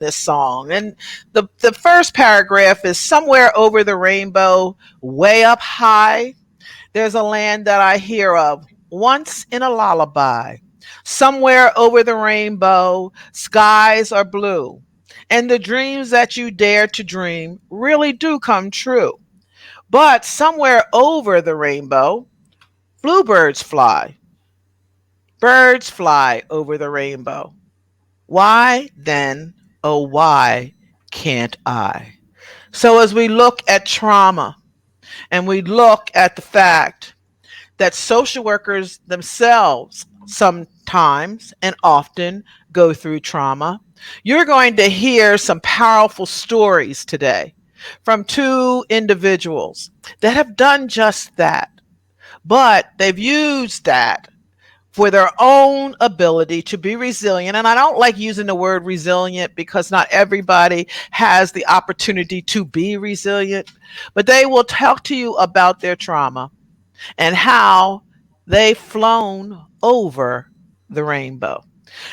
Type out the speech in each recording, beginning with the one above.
this song. And the first paragraph is somewhere over the rainbow, way up high. There's a land that I hear of once in a lullaby. Somewhere over the rainbow, skies are blue. And the dreams that you dare to dream really do come true. But somewhere over the rainbow, bluebirds fly. Birds fly over the rainbow. Why then, oh, why can't I? So, as we look at trauma and we look at the fact that social workers themselves sometimes and often go through trauma, you're going to hear some powerful stories today from two individuals that have done just that, but they've used that for their own ability to be resilient. And I don't like using the word resilient because not everybody has the opportunity to be resilient, but they will talk to you about their trauma and how they've flown over the rainbow.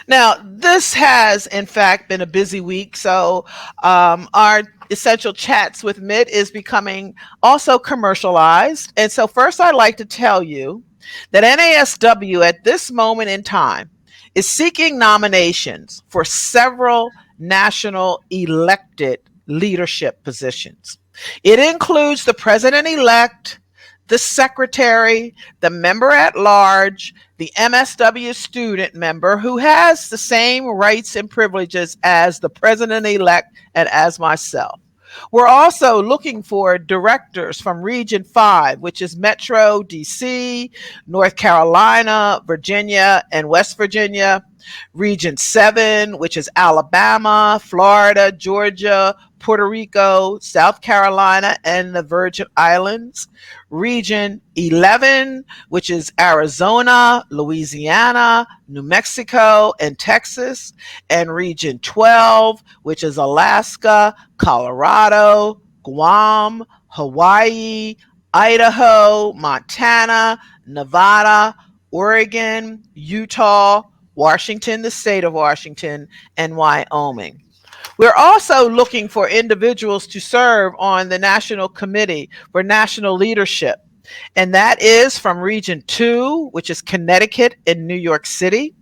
Now, this has, in fact, been a busy week. So, our Essential Chats with MIT is becoming also commercialized. And so, first, I'd like to tell you that NASW at this moment in time is seeking nominations for several national elected leadership positions. It includes the president elect, the secretary, the member at large, the MSW student member who has the same rights and privileges as the president elect and as myself. We're also looking for directors from Region 5, which is Metro DC, North Carolina, Virginia, and West Virginia. Region 7, which is Alabama, Florida, Georgia, Puerto Rico, South Carolina, and the Virgin Islands. Region 11, which is Arizona, Louisiana, New Mexico, and Texas. And Region 12, which is Alaska, Colorado, Guam, Hawaii, Idaho, Montana, Nevada, Oregon, Utah, Washington, the state of Washington, and Wyoming. We're also looking for individuals to serve on the National Committee for National Leadership, and that is from Region 2, which is Connecticut and New York City.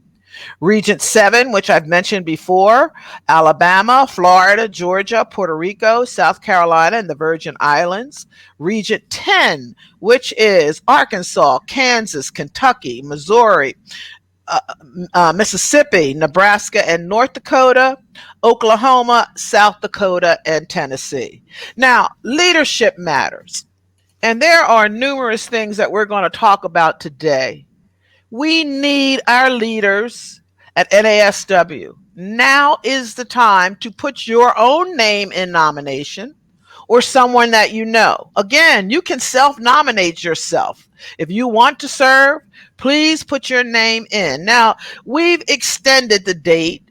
Region 7, which I've mentioned before, Alabama, Florida, Georgia, Puerto Rico, South Carolina, and the Virgin Islands. Region 10, which is Arkansas, Kansas, Kentucky, Missouri, Mississippi, Nebraska, and North Dakota, Oklahoma, South Dakota, and Tennessee. Now, leadership matters. And there are numerous things that we're going to talk about today. We need our leaders at NASW. Now is the time to put your own name in nomination or someone that you know. Again, you can self-nominate yourself. If you want to serve, please put your name in. Now, we've extended the date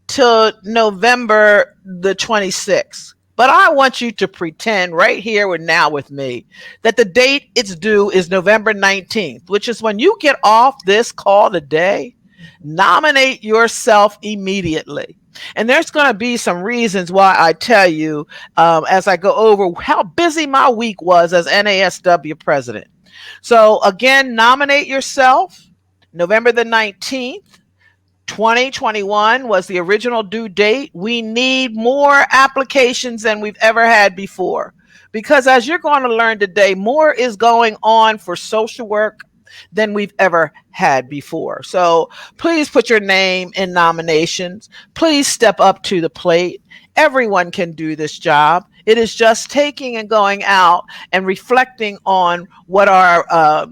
to November the 26th. But I want you to pretend right here and now with me that the date it's due is November 19th, which is when you get off this call today, nominate yourself immediately. And there's going to be some reasons why I tell you as I go over how busy my week was as NASW president. So again, nominate yourself. November the 19th. 2021 was the original due date. We need more applications than we've ever had before. Because as you're going to learn today, more is going on for social work than we've ever had before. So please put your name in nominations. Please step up to the plate. Everyone can do this job. It is just taking and going out and reflecting on what our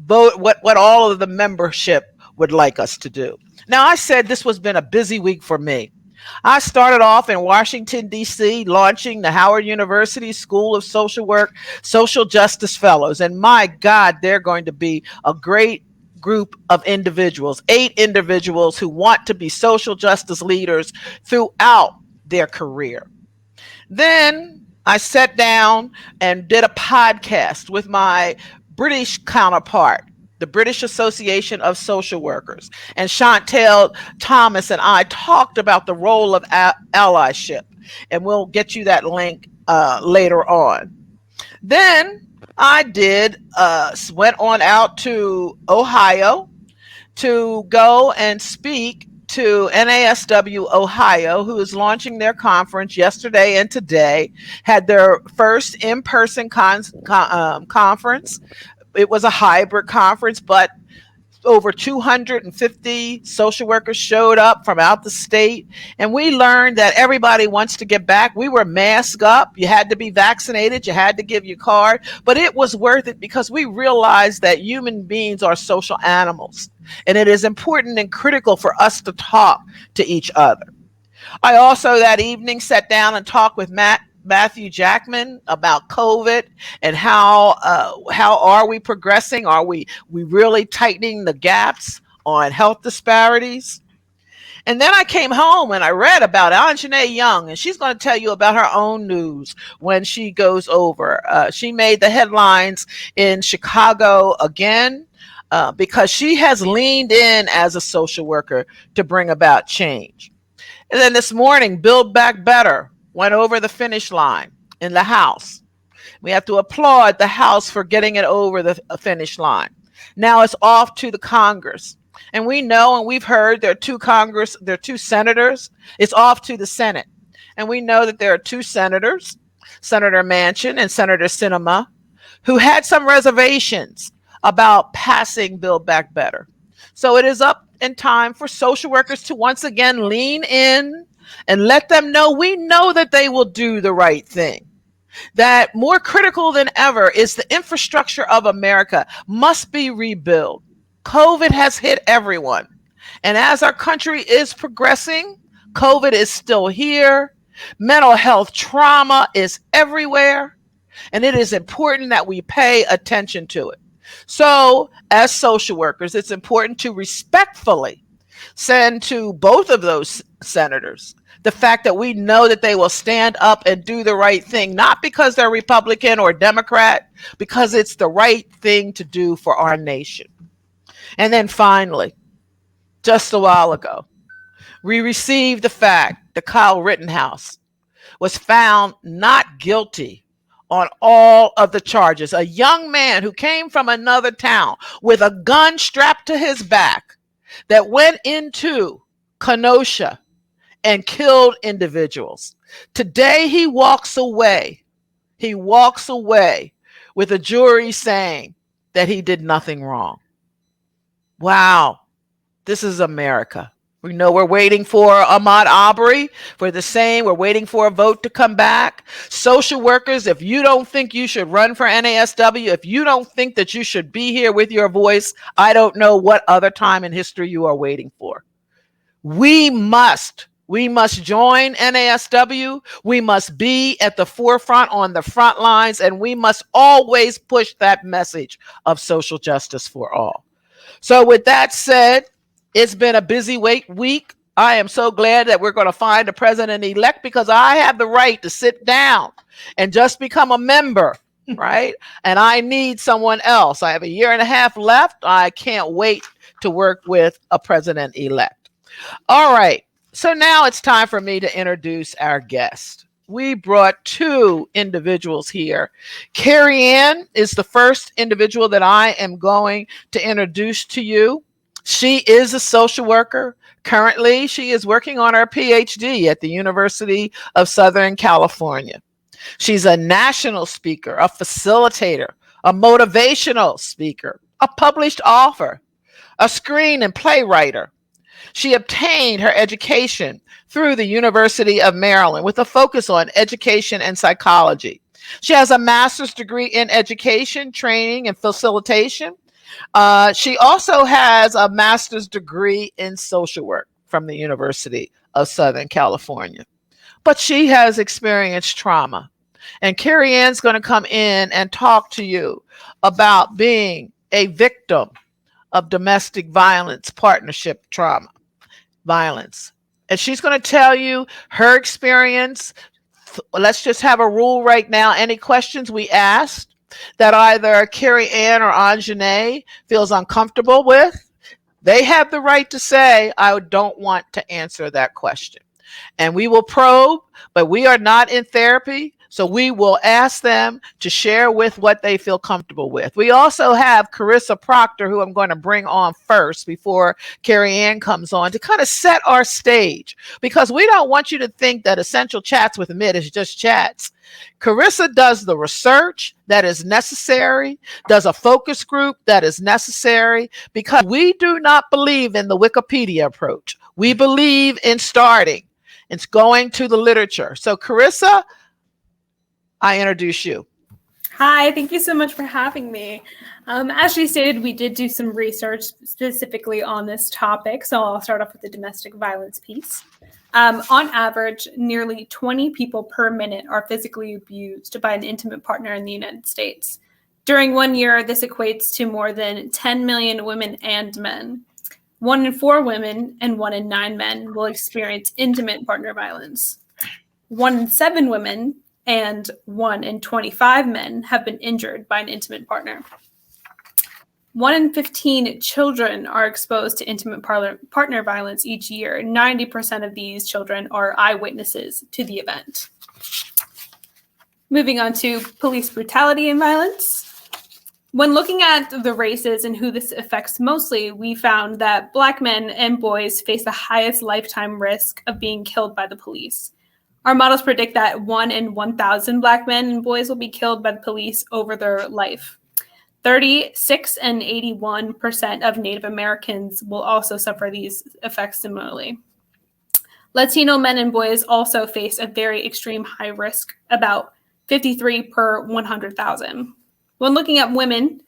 vote, what all of the membership would like us to do. Now, I said this has been a busy week for me. I started off in Washington, D.C., launching the Howard University School of Social Work Social Justice Fellows. And my God, they're going to be a great group of individuals, 8 individuals who want to be social justice leaders throughout their career. Then I sat down and did a podcast with my British counterpart, the British Association of Social Workers. And Chantel Thomas and I talked about the role of allyship. And we'll get you that link later on. Then I went on out to Ohio to go and speak to NASW Ohio, who is launching their conference yesterday and today, had their first in-person conference. It was a hybrid conference, but over 250 social workers showed up from out the state, and we learned that everybody wants to get back. We were masked up. You had to be vaccinated. You had to give your card, but it was worth it because we realized that human beings are social animals, and it is important and critical for us to talk to each other. I also that evening sat down and talked with Matthew Jackman about COVID and how are we progressing? Are we really tightening the gaps on health disparities? And then I came home and I read about Anjanette Young, and she's going to tell you about her own news when she goes over. She made the headlines in Chicago again because she has leaned in as a social worker to bring about change. And then this morning, Build Back Better went over the finish line in the House. We have to applaud the House for getting it over the finish line. Now it's off to the Congress. And we know and we've heard there are two senators. It's off to the Senate. And we know that there are two senators, Senator Manchin and Senator Sinema, who had some reservations about passing Build Back Better. So it is up in time for social workers to once again lean in and let them know we know that they will do the right thing. That more critical than ever is the infrastructure of America must be rebuilt. COVID has hit everyone. And as our country is progressing, COVID is still here. Mental health trauma is everywhere. And it is important that we pay attention to it. So, as social workers, it's important to respectfully send to both of those senators the fact that we know that they will stand up and do the right thing, not because they're Republican or Democrat, because it's the right thing to do for our nation. And then finally, just a while ago, we received the fact that Kyle Rittenhouse was found not guilty on all of the charges. A young man who came from another town with a gun strapped to his back that went into Kenosha and killed individuals. Today he walks away. He walks away with a jury saying that he did nothing wrong. Wow, this is America. We know we're waiting for Ahmaud Arbery for the same. We're waiting for a vote to come back. Social workers, if you don't think you should run for NASW, if you don't think that you should be here with your voice, I don't know what other time in history you are waiting for. We must join NASW. We must be at the forefront on the front lines, and we must always push that message of social justice for all. So with that said, it's been a busy week. I am so glad that we're going to find a president-elect because I have the right to sit down and just become a member, right? And I need someone else. I have a year and a half left. I can't wait to work with a president-elect. All right. So now it's time for me to introduce our guest. We brought two individuals here. Carrie Anne is the first individual that I am going to introduce to you. She is a social worker. Currently, she is working on her PhD at the University of Southern California. She's a national speaker, a facilitator, a motivational speaker, a published author, a screen and play writer. She obtained her education through the University of Maryland with a focus on education and psychology. She has a master's degree in education, training, and facilitation. She also has a master's degree in social work from the University of Southern California. But she has experienced trauma. And Carrie Ann's going to come in and talk to you about being a victim of domestic violence, partnership trauma, violence. And she's going to tell you her experience. Let's just have a rule right now. Any questions we asked, that either Carrie Anne or Anjanae feels uncomfortable with, they have the right to say, I don't want to answer that question. And we will probe, but we are not in therapy. So we will ask them to share with what they feel comfortable with. We also have Carissa Proctor, who I'm going to bring on first before Carrie Ann comes on, to kind of set our stage, because we don't want you to think that Essential Chats with Mid is just chats. Carissa does the research that is necessary, does a focus group that is necessary, because we do not believe in the Wikipedia approach. We believe in starting. It's going to the literature. So Carissa, I introduce you. Hi, thank you so much for having me. As she stated, we did do some research specifically on this topic, so I'll start off with the domestic violence piece. On average, nearly 20 people per minute are physically abused by an intimate partner in the United States. During 1 year, this equates to more than 10 million women and men. 1 in 4 women and 1 in 9 men will experience intimate partner violence. 1 in 7 women and 1 in 25 men have been injured by an intimate partner. 1 in 15 children are exposed to intimate partner violence each year. 90% of these children are eyewitnesses to the event. Moving on to police brutality and violence. When looking at the races and who this affects mostly, we found that Black men and boys face the highest lifetime risk of being killed by the police. Our models predict that 1 in 1,000 Black men and boys will be killed by the police over their life. 36 and 81% of Native Americans will also suffer these effects similarly. Latino men and boys also face a very extreme high risk, about 53 per 100,000. When looking at women,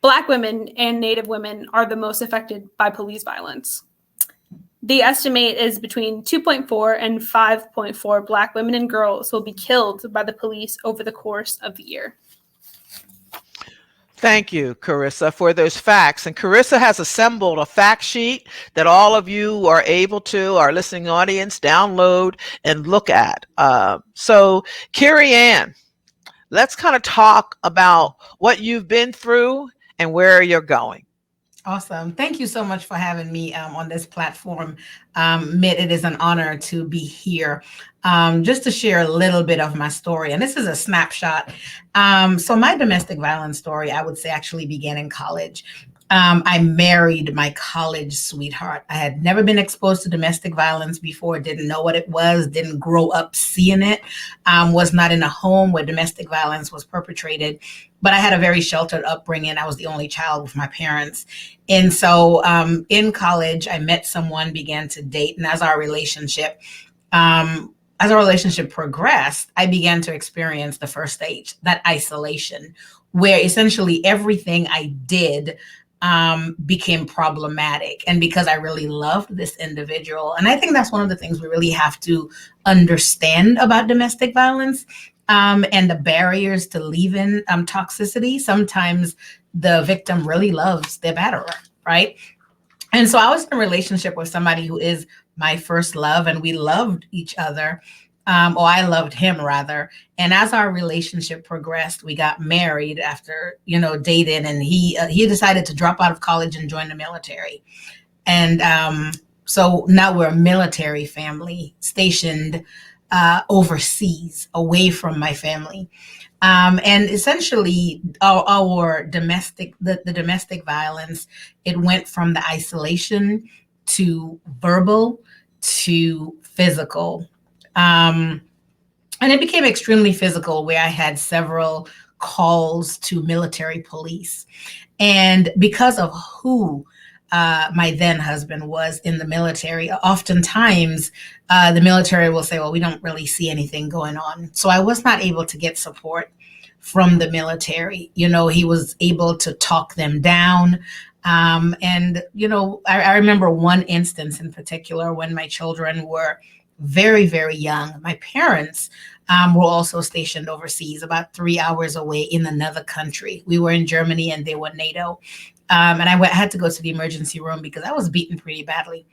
Black women and Native women are the most affected by police violence. The estimate is between 2.4 and 5.4 Black women and girls will be killed by the police over the course of the year. Thank you, Carissa, for those facts. And Carissa has assembled a fact sheet that all of you are able to, our listening audience, download and look at. So, Carrie Anne, let's kind of talk about what you've been through and where you're going. Awesome. Thank you so much for having me on this platform. Mitt, it is an honor to be here. Just to share a little bit of my story, and this is a snapshot. So my domestic violence story, I would say, actually began in college. I married my college sweetheart. I had never been exposed to domestic violence before, didn't know what it was, didn't grow up seeing it, was not in a home where domestic violence was perpetrated, but I had a very sheltered upbringing. I was the only child with my parents. And so in college, I met someone, began to date, and as our relationship progressed, I began to experience the first stage, that isolation, where essentially everything I did became problematic. And because I really loved this individual, and I think that's one of the things we really have to understand about domestic violence, and the barriers to leaving toxicity. Sometimes the victim really loves their batterer, right? And so I was in a relationship with somebody who is my first love, and we loved each other. Or I loved him rather. And as our relationship progressed, we got married after, dating, and he decided to drop out of college and join the military. And so now we're a military family stationed overseas, away from my family. And essentially our domestic violence, it went from the isolation to verbal to physical. And it became extremely physical, where I had several calls to military police. And because of who my then husband was in the military, oftentimes the military will say, well, we don't really see anything going on. So I was not able to get support from the military. He was able to talk them down. And I remember one instance in particular when my children were very, very young. My parents were also stationed overseas, about 3 hours away in another country. We were in Germany and they were NATO. And I had to go to the emergency room because I was beaten pretty badly.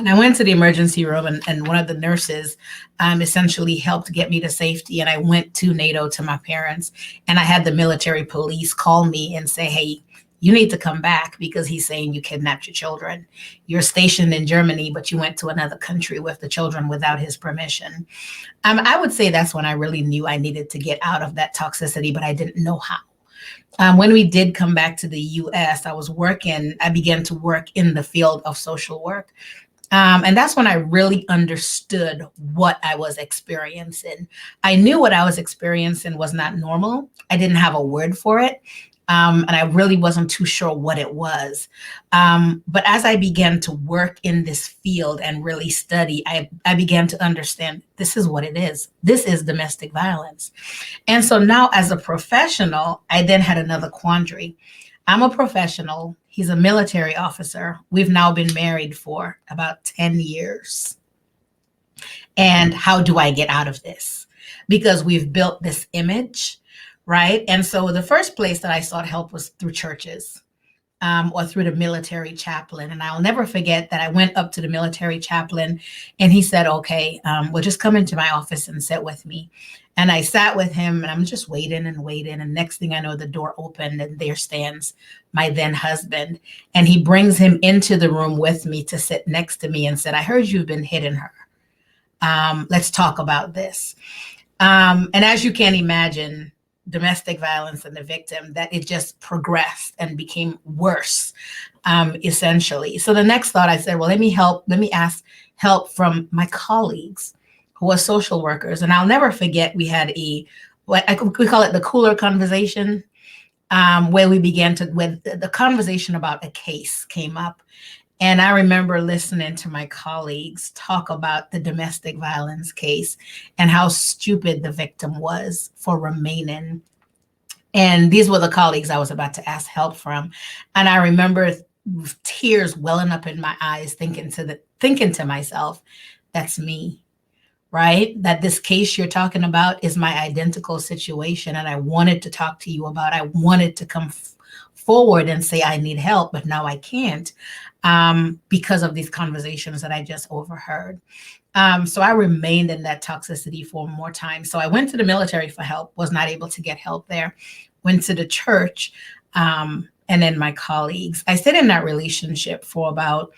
And I went to the emergency room, and one of the nurses essentially helped get me to safety. And I went to NATO to my parents, and I had the military police call me and say, hey, you need to come back because he's saying you kidnapped your children. You're stationed in Germany, but you went to another country with the children without his permission. I would say that's when I really knew I needed to get out of that toxicity, but I didn't know how. When we did come back to the US, I began to work in the field of social work. And that's when I really understood what I was experiencing. I knew what I was experiencing was not normal. I didn't have a word for it. And I really wasn't too sure what it was. But as I began to work in this field and really study, I began to understand this is what it is. This is domestic violence. And so now as a professional, I then had another quandary. I'm a professional. He's a military officer. We've now been married for about 10 years. And how do I get out of this? Because we've built this image, right? And so the first place that I sought help was through churches, or through the military chaplain. And I'll never forget that I went up to the military chaplain and he said, okay, well, just come into my office and sit with me. And I sat with him and I'm just waiting and waiting. And next thing I know, the door opened and there stands my then husband. And he brings him into the room with me to sit next to me and said, I heard you've been hitting her. Let's talk about this. And as you can imagine, domestic violence and the victim, that it just progressed and became worse, essentially. So the next thought I said, well, let me ask help from my colleagues who are social workers. And I'll never forget, we had we call it the cooler conversation, where the conversation about a case came up. And I remember listening to my colleagues talk about the domestic violence case and how stupid the victim was for remaining. And these were the colleagues I was about to ask help from. And I remember tears welling up in my eyes, thinking to myself, that's me, right? That this case you're talking about is my identical situation. And I wanted to talk to you about, I wanted to come forward and say, I need help, but now I can't. Because of these conversations that I just overheard. So I remained in that toxicity for more time. So I went to the military for help, was not able to get help there, went to the church, and then my colleagues. I stayed in that relationship for about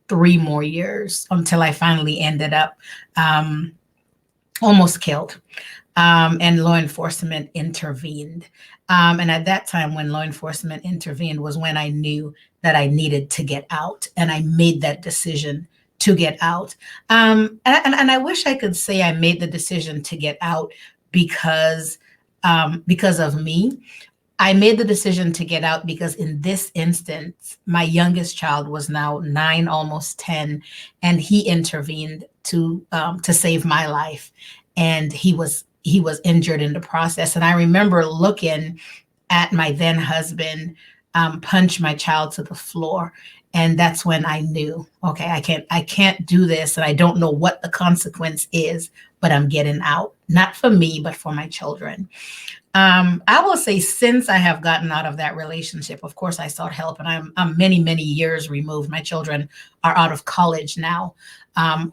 3 more years until I finally ended up almost killed. And law enforcement intervened. And at that time, when law enforcement intervened was when I knew that I needed to get out. And I made that decision to get out. And I wish I could say I made the decision to get out because of me. I made the decision to get out because in this instance, my youngest child was now 9, almost 10, and he intervened to save my life. And he was injured in the process. And I remember looking at my then husband punch my child to the floor. And that's when I knew, okay, I can't do this. And I don't know what the consequence is, but I'm getting out, not for me, but for my children. I will say since I have gotten out of that relationship, of course, I sought help, and I'm many, many years removed. My children are out of college now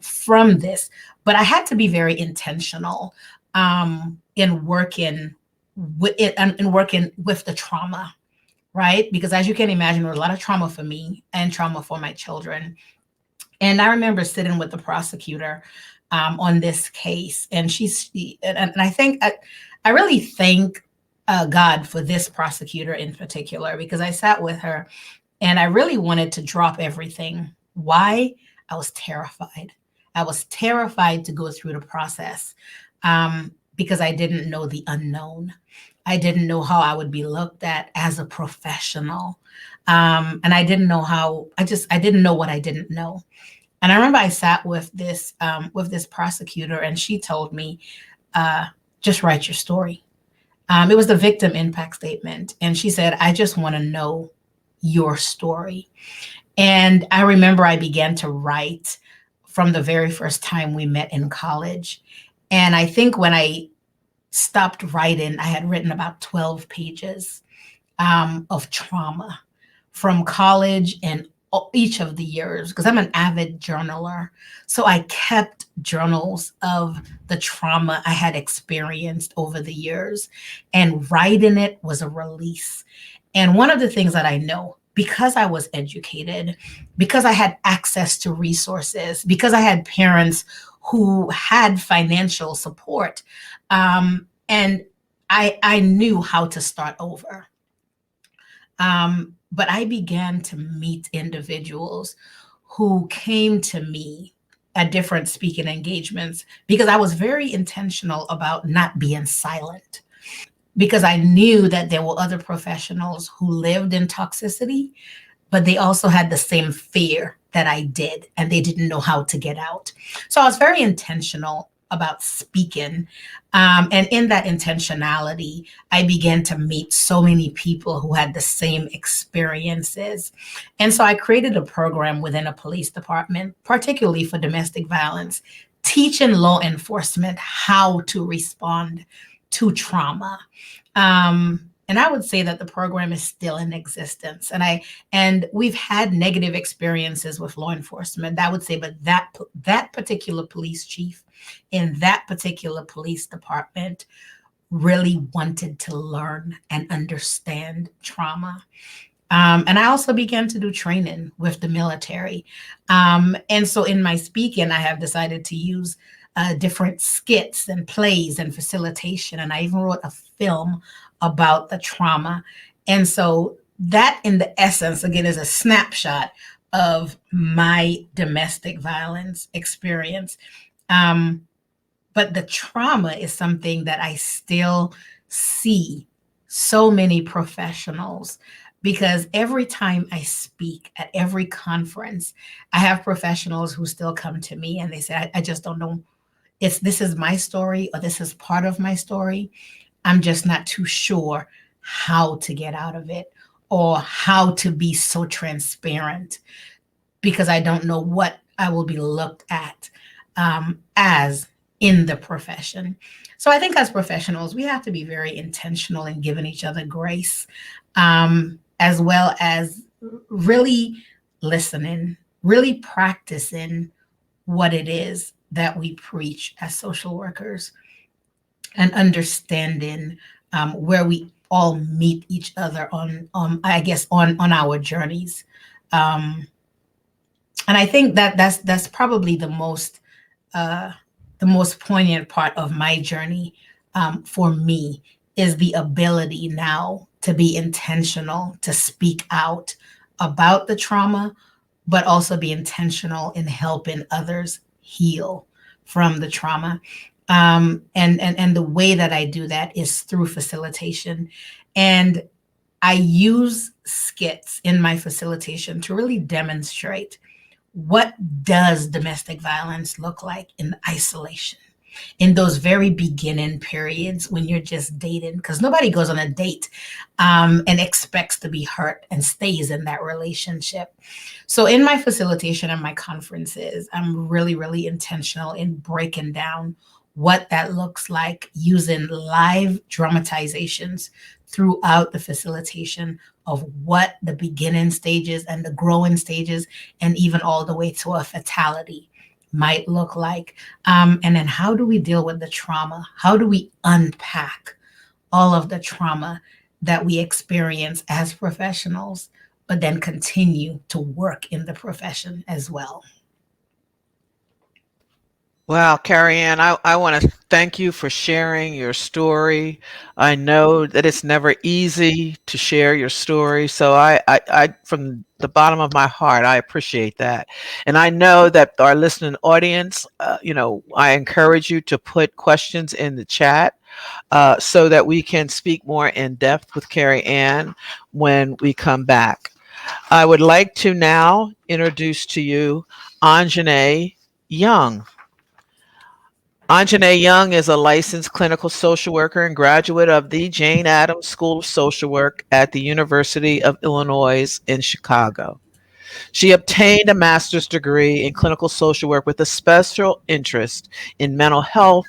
from this, but I had to be very intentional in working with it and working with the trauma, right? Because as you can imagine, there was a lot of trauma for me and trauma for my children. And I remember sitting with the prosecutor on this case, and I think I really thank God for this prosecutor in particular, because I sat with her and I really wanted to drop everything. Why? I was terrified. I was terrified to go through the process because I didn't know the unknown. I didn't know how I would be looked at as a professional. And I didn't know I didn't know what I didn't know. And I remember I sat with this prosecutor, and she told me, just write your story. It was the victim impact statement. And she said, I just want to know your story. And I remember I began to write from the very first time we met in college. And I think when I stopped writing, I had written about 12 pages of trauma from college and each of the years because I'm an avid journaler. So I kept journals of the trauma I had experienced over the years, and writing it was a release. And one of the things that I know, because I was educated, because I had access to resources, because I had parents who had financial support, and I knew how to start over. But I began to meet individuals who came to me at different speaking engagements because I was very intentional about not being silent, because I knew that there were other professionals who lived in toxicity, but they also had the same fear that I did, and they didn't know how to get out. So I was very intentional about speaking. And in that intentionality, I began to meet so many people who had the same experiences. And so I created a program within a police department, particularly for domestic violence, teaching law enforcement how to respond to trauma. And I would say that the program is still in existence. And we've had negative experiences with law enforcement. I would say, but that particular police chief in that particular police department really wanted to learn and understand trauma. And I also began to do training with the military. And so in my speaking, I have decided to use different skits and plays and facilitation. And I even wrote a film about the trauma. And so that, in the essence, again, is a snapshot of my domestic violence experience. But the trauma is something that I still see so many professionals, because every time I speak at every conference, I have professionals who still come to me and they say, I just don't know. This is my story, or this is part of my story. I'm just not too sure how to get out of it or how to be so transparent, because I don't know what I will be looked at as in the profession. So I think as professionals, we have to be very intentional in giving each other grace, as well as really listening, really practicing what it is that we preach as social workers, and understanding where we all meet each other on I guess on our journeys. And I think that that's probably the most poignant part of my journey, for me, is the ability now to be intentional, to speak out about the trauma, but also be intentional in helping others heal from the trauma. And the way that I do that is through facilitation. And I use skits in my facilitation to really demonstrate what does domestic violence look like in isolation, in those very beginning periods when you're just dating, because nobody goes on a date and expects to be hurt and stays in that relationship. So in my facilitation and my conferences, I'm really, really intentional in breaking down what that looks like, using live dramatizations throughout the facilitation of what the beginning stages and the growing stages, and even all the way to a fatality, might look like. And then how do we deal with the trauma? How do we unpack all of the trauma that we experience as professionals, but then continue to work in the profession as well? Wow, Carrie Ann, I want to thank you for sharing your story. I know that it's never easy to share your story. So from the bottom of my heart, I appreciate that. And I know that our listening audience, I encourage you to put questions in the chat so that we can speak more in depth with Carrie Ann when we come back. I would like to now introduce to you Anjanae Young. Anjanae Young is a licensed clinical social worker and graduate of the Jane Addams School of Social Work at the University of Illinois in Chicago. She obtained a master's degree in clinical social work with a special interest in mental health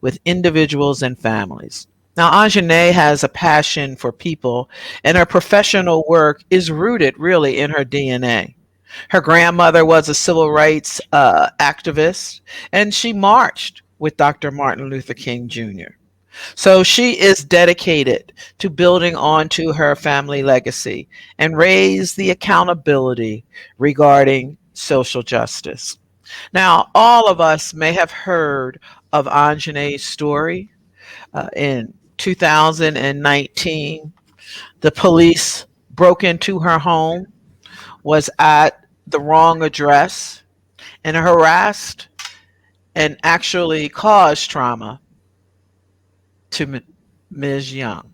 with individuals and families. Now, Anjanae has a passion for people, and her professional work is rooted really in her DNA. Her grandmother was a civil rights activist, and she marched with Dr. Martin Luther King Jr. So she is dedicated to building onto her family legacy and raise the accountability regarding social justice. Now, all of us may have heard of Anjanae's story. In 2019, the police broke into her home, was at the wrong address, and harassed and actually caused trauma to Ms. Young.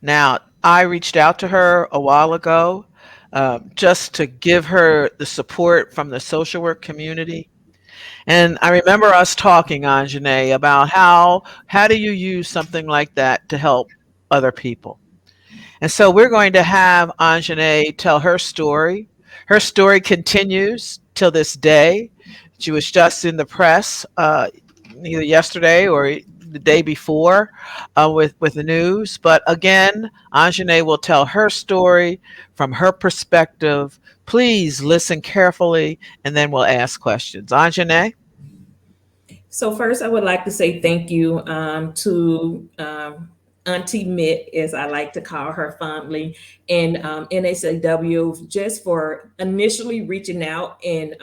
Now, I reached out to her a while ago just to give her the support from the social work community. And I remember us talking, Anjanae, about how do you use something like that to help other people. And so we're going to have Anjanae tell her story. Her story continues till this day. She was just in the press either yesterday or the day before with the news. But again, Anjanae will tell her story from her perspective. Please listen carefully, and then we'll ask questions. Anjanae? So first, I would like to say thank you to Auntie Mitt, as I like to call her fondly, and NASW just for initially reaching out and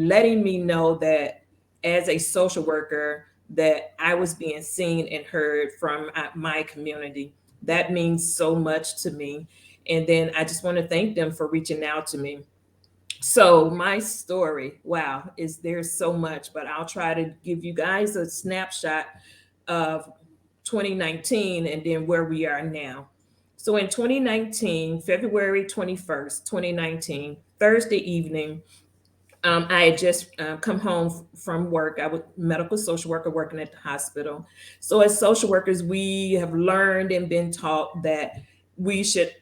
letting me know that as a social worker that I was being seen and heard from my community. That means so much to me. And then I just want to thank them for reaching out to me. So my story, wow, is there's so much, but I'll try to give you guys a snapshot of 2019 and then where we are now. So in 2019, February 21st, 2019, Thursday evening, I had just come home from work. I was medical social worker working at the hospital. So as social workers, we have learned and been taught that we should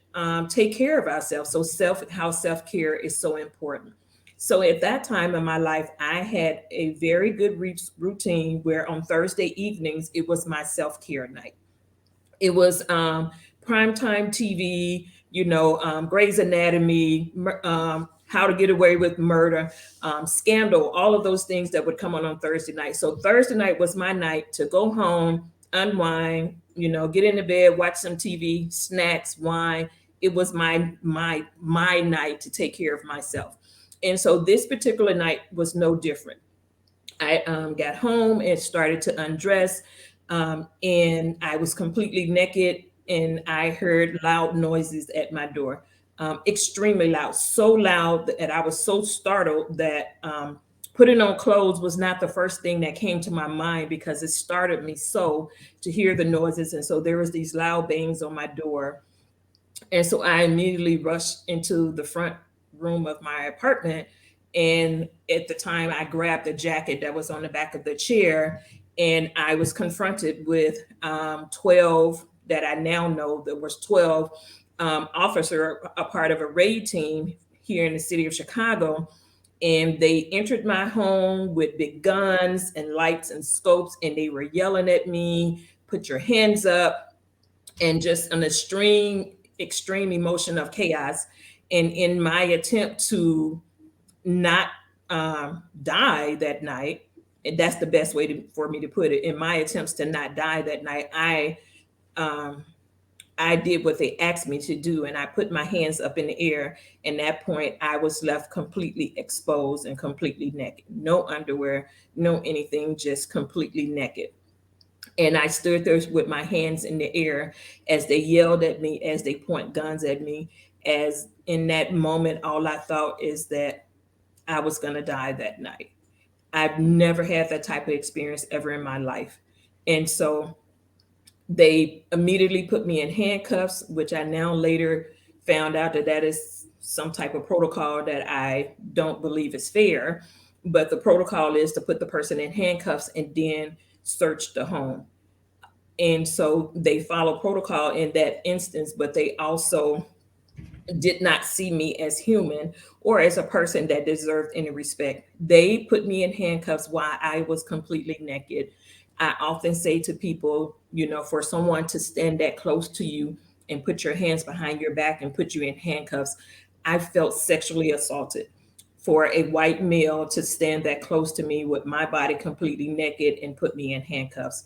take care of ourselves. So how self-care is so important. So at that time in my life, I had a very good routine where on Thursday evenings, it was my self-care night. It was primetime TV, Grey's Anatomy, How to Get Away with Murder, Scandal, all of those things that would come on Thursday night. So Thursday night was my night to go home, unwind, get into bed, watch some TV, snacks, wine. It was my night to take care of myself. And so this particular night was no different. I got home and started to undress, and I was completely naked, and I heard loud noises at my door, extremely loud, so loud that I was so startled that putting on clothes was not the first thing that came to my mind because it startled me so to hear the noises. And so there was these loud bangs on my door. And so I immediately rushed into the front room of my apartment. And at the time, I grabbed a jacket that was on the back of the chair, and I was confronted with 12 that I now know there was 12 officers, a part of a raid team here in the city of Chicago. And they entered my home with big guns and lights and scopes, and they were yelling at me, "Put your hands up," and just an extreme emotion of chaos. And in my attempt to not die that night, and that's the best way for me to put it. In my attempts to not die that night, I did what they asked me to do, and I put my hands up in the air. And at that point, I was left completely exposed and completely naked. No underwear, no anything, just completely naked. And I stood there with my hands in the air as they yelled at me, as they point guns at me. As in that moment, all I thought is that I was going to die that night. I've never had that type of experience ever in my life. And so they immediately put me in handcuffs, which I now later found out that is some type of protocol that I don't believe is fair. But the protocol is to put the person in handcuffs and then search the home. And so they follow protocol in that instance, but they also did not see me as human or as a person that deserved any respect. They put me in handcuffs while I was completely naked. I often say to people, for someone to stand that close to you and put your hands behind your back and put you in handcuffs, I felt sexually assaulted for a white male to stand that close to me with my body completely naked and put me in handcuffs.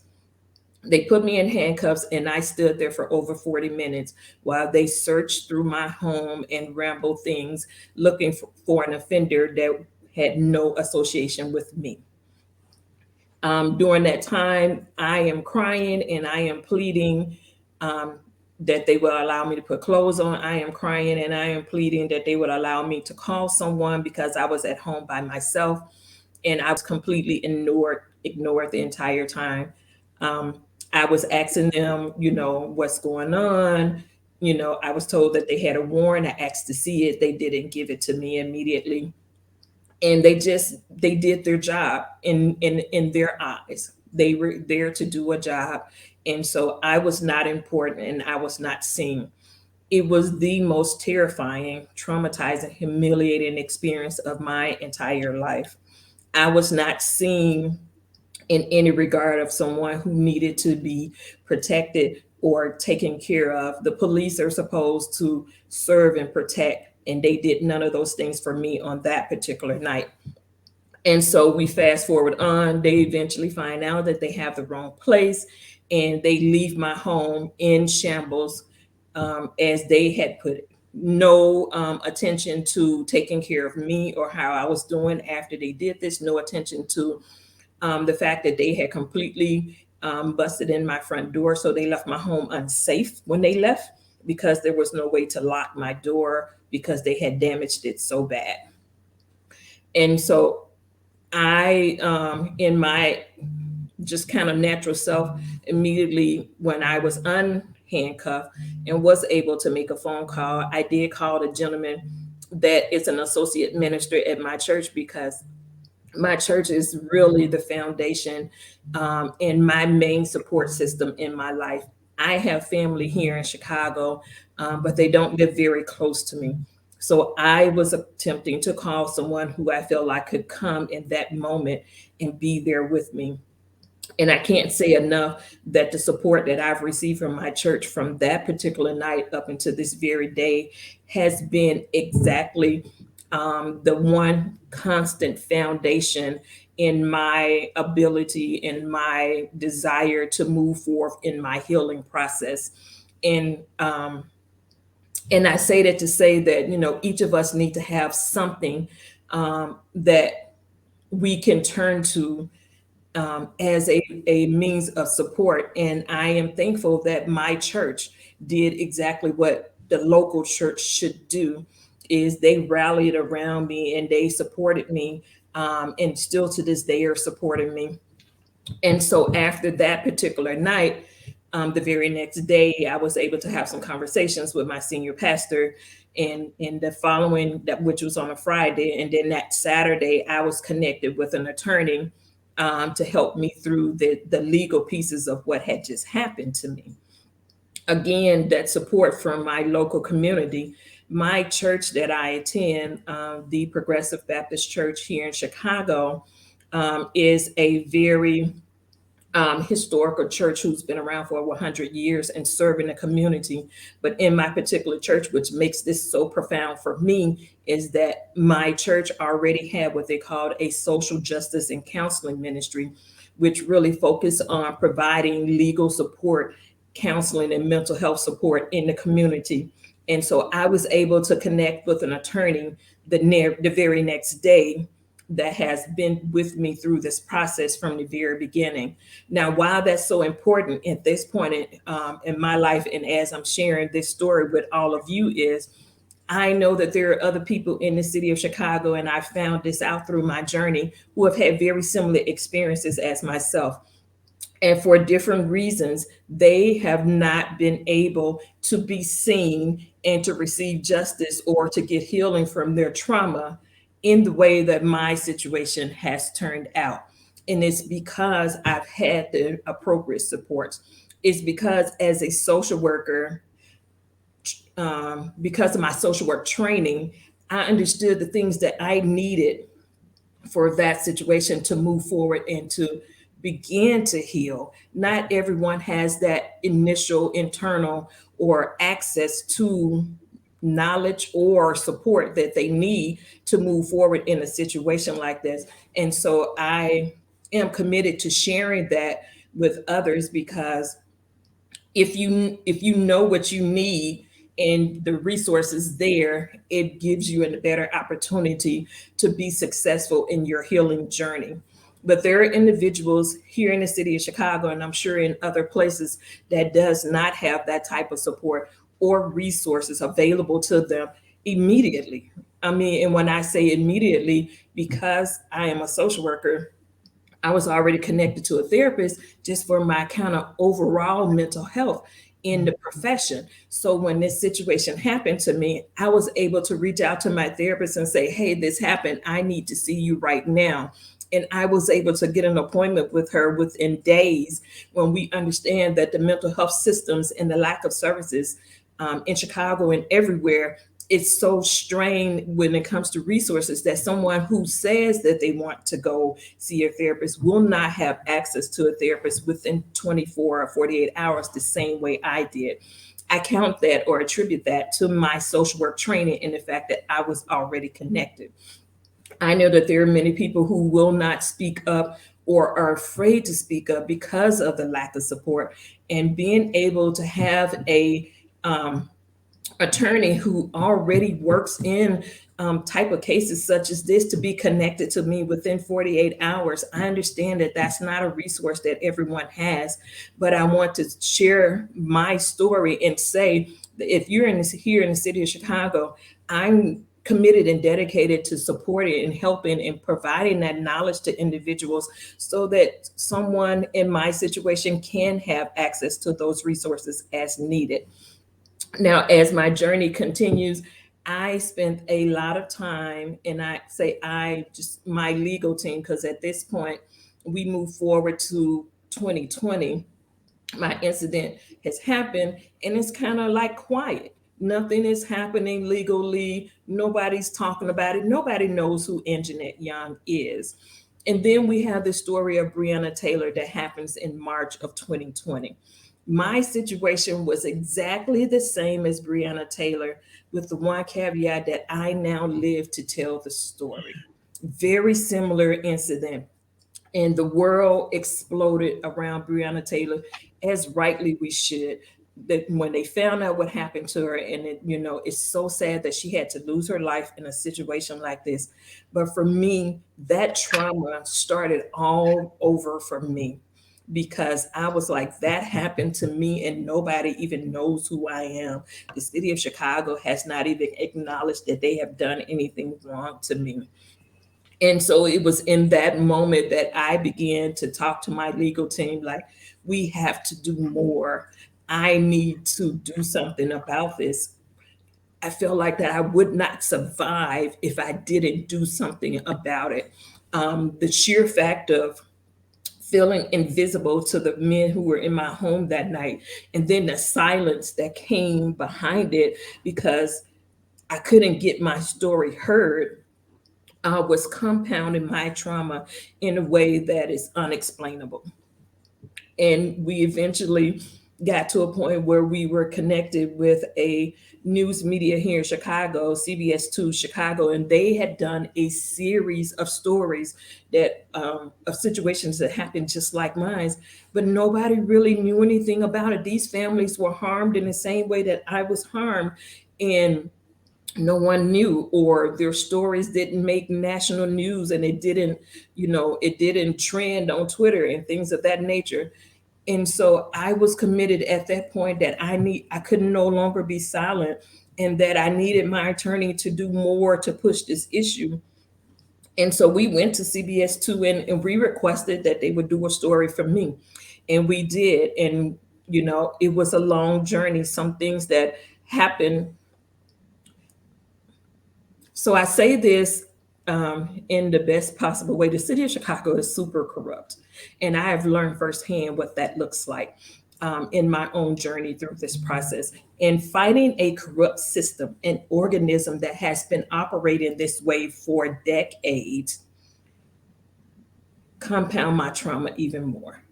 They put me in handcuffs and I stood there for over 40 minutes while they searched through my home and rambled things looking for an offender that had no association with me. During that time, I am crying and I am pleading um, that they will allow me to put clothes on. I am crying and I am pleading that they would allow me to call someone because I was at home by myself and I was completely ignored the entire time. Um, I was asking them, what's going on. I was told that they had a warrant. I asked to see it. They didn't give it to me immediately, and they did their job in their eyes. They were there to do a job, and so I was not important and I was not seen. It was the most terrifying, traumatizing, humiliating experience of my entire life. I was not seen in any regard of someone who needed to be protected or taken care of. The police are supposed to serve and protect, and they did none of those things for me on that particular night. And so we fast forward on, they eventually find out that they have the wrong place and they leave my home in shambles, as they had put it. No attention to taking care of me or how I was doing after they did this, no attention to the fact that they had completely busted in my front door. So they left my home unsafe when they left because there was no way to lock my door because they had damaged it so bad. And so I, in my just kind of natural self, immediately when I was unhandcuffed and was able to make a phone call, I did call the gentleman that is an associate minister at my church because my church is really the foundation and my main support system in my life. I have family here in Chicago, but they don't live very close to me. So I was attempting to call someone who I felt like could come in that moment and be there with me. And I can't say enough that the support that I've received from my church from that particular night up until this very day has been exactly the one constant foundation in my ability and my desire to move forth in my healing process. And and I say that to say that each of us need to have something that we can turn to as a means of support. And I am thankful that my church did exactly what the local church should do, is they rallied around me and they supported me, and still to this day are supporting me. And so after that particular night, the very next day, I was able to have some conversations with my senior pastor. And in the following, that which was on a Friday, and then that Saturday, I was connected with an attorney to help me through the legal pieces of what had just happened to me. Again, that support from my local community. My church that I attend, the Progressive Baptist Church here in Chicago, is a very historical church who's been around for over 100 years and serving the community. But in my particular church, which makes this so profound for me, is that my church already had what they called a social justice and counseling ministry, which really focused on providing legal support, counseling, and mental health support in the community. And so I was able to connect with an attorney the very next day that has been with me through this process from the very beginning. Now, why that's so important at this point in my life, and as I'm sharing this story with all of you, is I know that there are other people in the city of Chicago, and I found this out through my journey, who have had very similar experiences as myself. And for different reasons, they have not been able to be seen and to receive justice or to get healing from their trauma in the way that my situation has turned out. And it's because I've had the appropriate supports. It's because as a social worker, because of my social work training, I understood the things that I needed for that situation to move forward and to begin to heal. Not everyone has that initial internal or access to knowledge or support that they need to move forward in a situation like this. And so I am committed to sharing that with others, because if you know what you need and the resources there, it gives you a better opportunity to be successful in your healing journey. But there are individuals here in the city of Chicago, and I'm sure in other places, that does not have that type of support or resources available to them immediately. I mean, and when I say immediately, because I am a social worker, I was already connected to a therapist just for my kind of overall mental health in the profession. So when this situation happened to me, I was able to reach out to my therapist and say, hey, this happened. I need to see you right now. And I was able to get an appointment with her within days, when we understand that the mental health systems and the lack of services in Chicago and everywhere, it's so strained when it comes to resources, that someone who says that they want to go see a therapist will not have access to a therapist within 24 or 48 hours the same way I did. I count that or attribute that to my social work training and the fact that I was already connected. I know that there are many people who will not speak up or are afraid to speak up because of the lack of support. And being able to have a attorney who already works in type of cases such as this to be connected to me within 48 hours. I understand that that's not a resource that everyone has, but I want to share my story and say that if you're here in the city of Chicago, I'm committed and dedicated to supporting and helping and providing that knowledge to individuals, so that someone in my situation can have access to those resources as needed. Now, as my journey continues, I spent a lot of time, and I say I, just my legal team, because at this point we move forward to 2020. My incident has happened, and it's kind of like quiet. Nothing is happening legally. Nobody's talking about it. Nobody knows who Anjanette Young is. And then we have the story of Breonna Taylor that happens in March of 2020. My situation was exactly the same as Breonna Taylor, with the one caveat that I now live to tell the story. Very similar incident. And the world exploded around Breonna Taylor, as rightly we should. That when they found out what happened to her, and it's so sad that she had to lose her life in a situation like this. But for me, that trauma started all over for me, because I was like, that happened to me and nobody even knows who I am. The city of Chicago has not even acknowledged that they have done anything wrong to me. And so it was in that moment that I began to talk to my legal team, like, we have to do more. I need to do something about this. I felt like that I would not survive if I didn't do something about it. The sheer fact of feeling invisible to the men who were in my home that night, and then the silence that came behind it because I couldn't get my story heard, was compounding my trauma in a way that is unexplainable. And we eventually got to a point where we were connected with a news media here in Chicago, CBS2 Chicago, and they had done a series of stories that of situations that happened just like mine, but nobody really knew anything about it. These families were harmed in the same way that I was harmed, and no one knew, or their stories didn't make national news, and it didn't trend on Twitter and things of that nature. And so I was committed at that point that I could no longer be silent, and that I needed my attorney to do more to push this issue. And so we went to CBS2, and we requested that they would do a story for me. And we did. And, it was a long journey, some things that happened. So I say this in the best possible way. The city of Chicago is super corrupt. And I have learned firsthand what that looks like in my own journey through this process. And fighting a corrupt system, an organism that has been operating this way for decades, compound my trauma even more.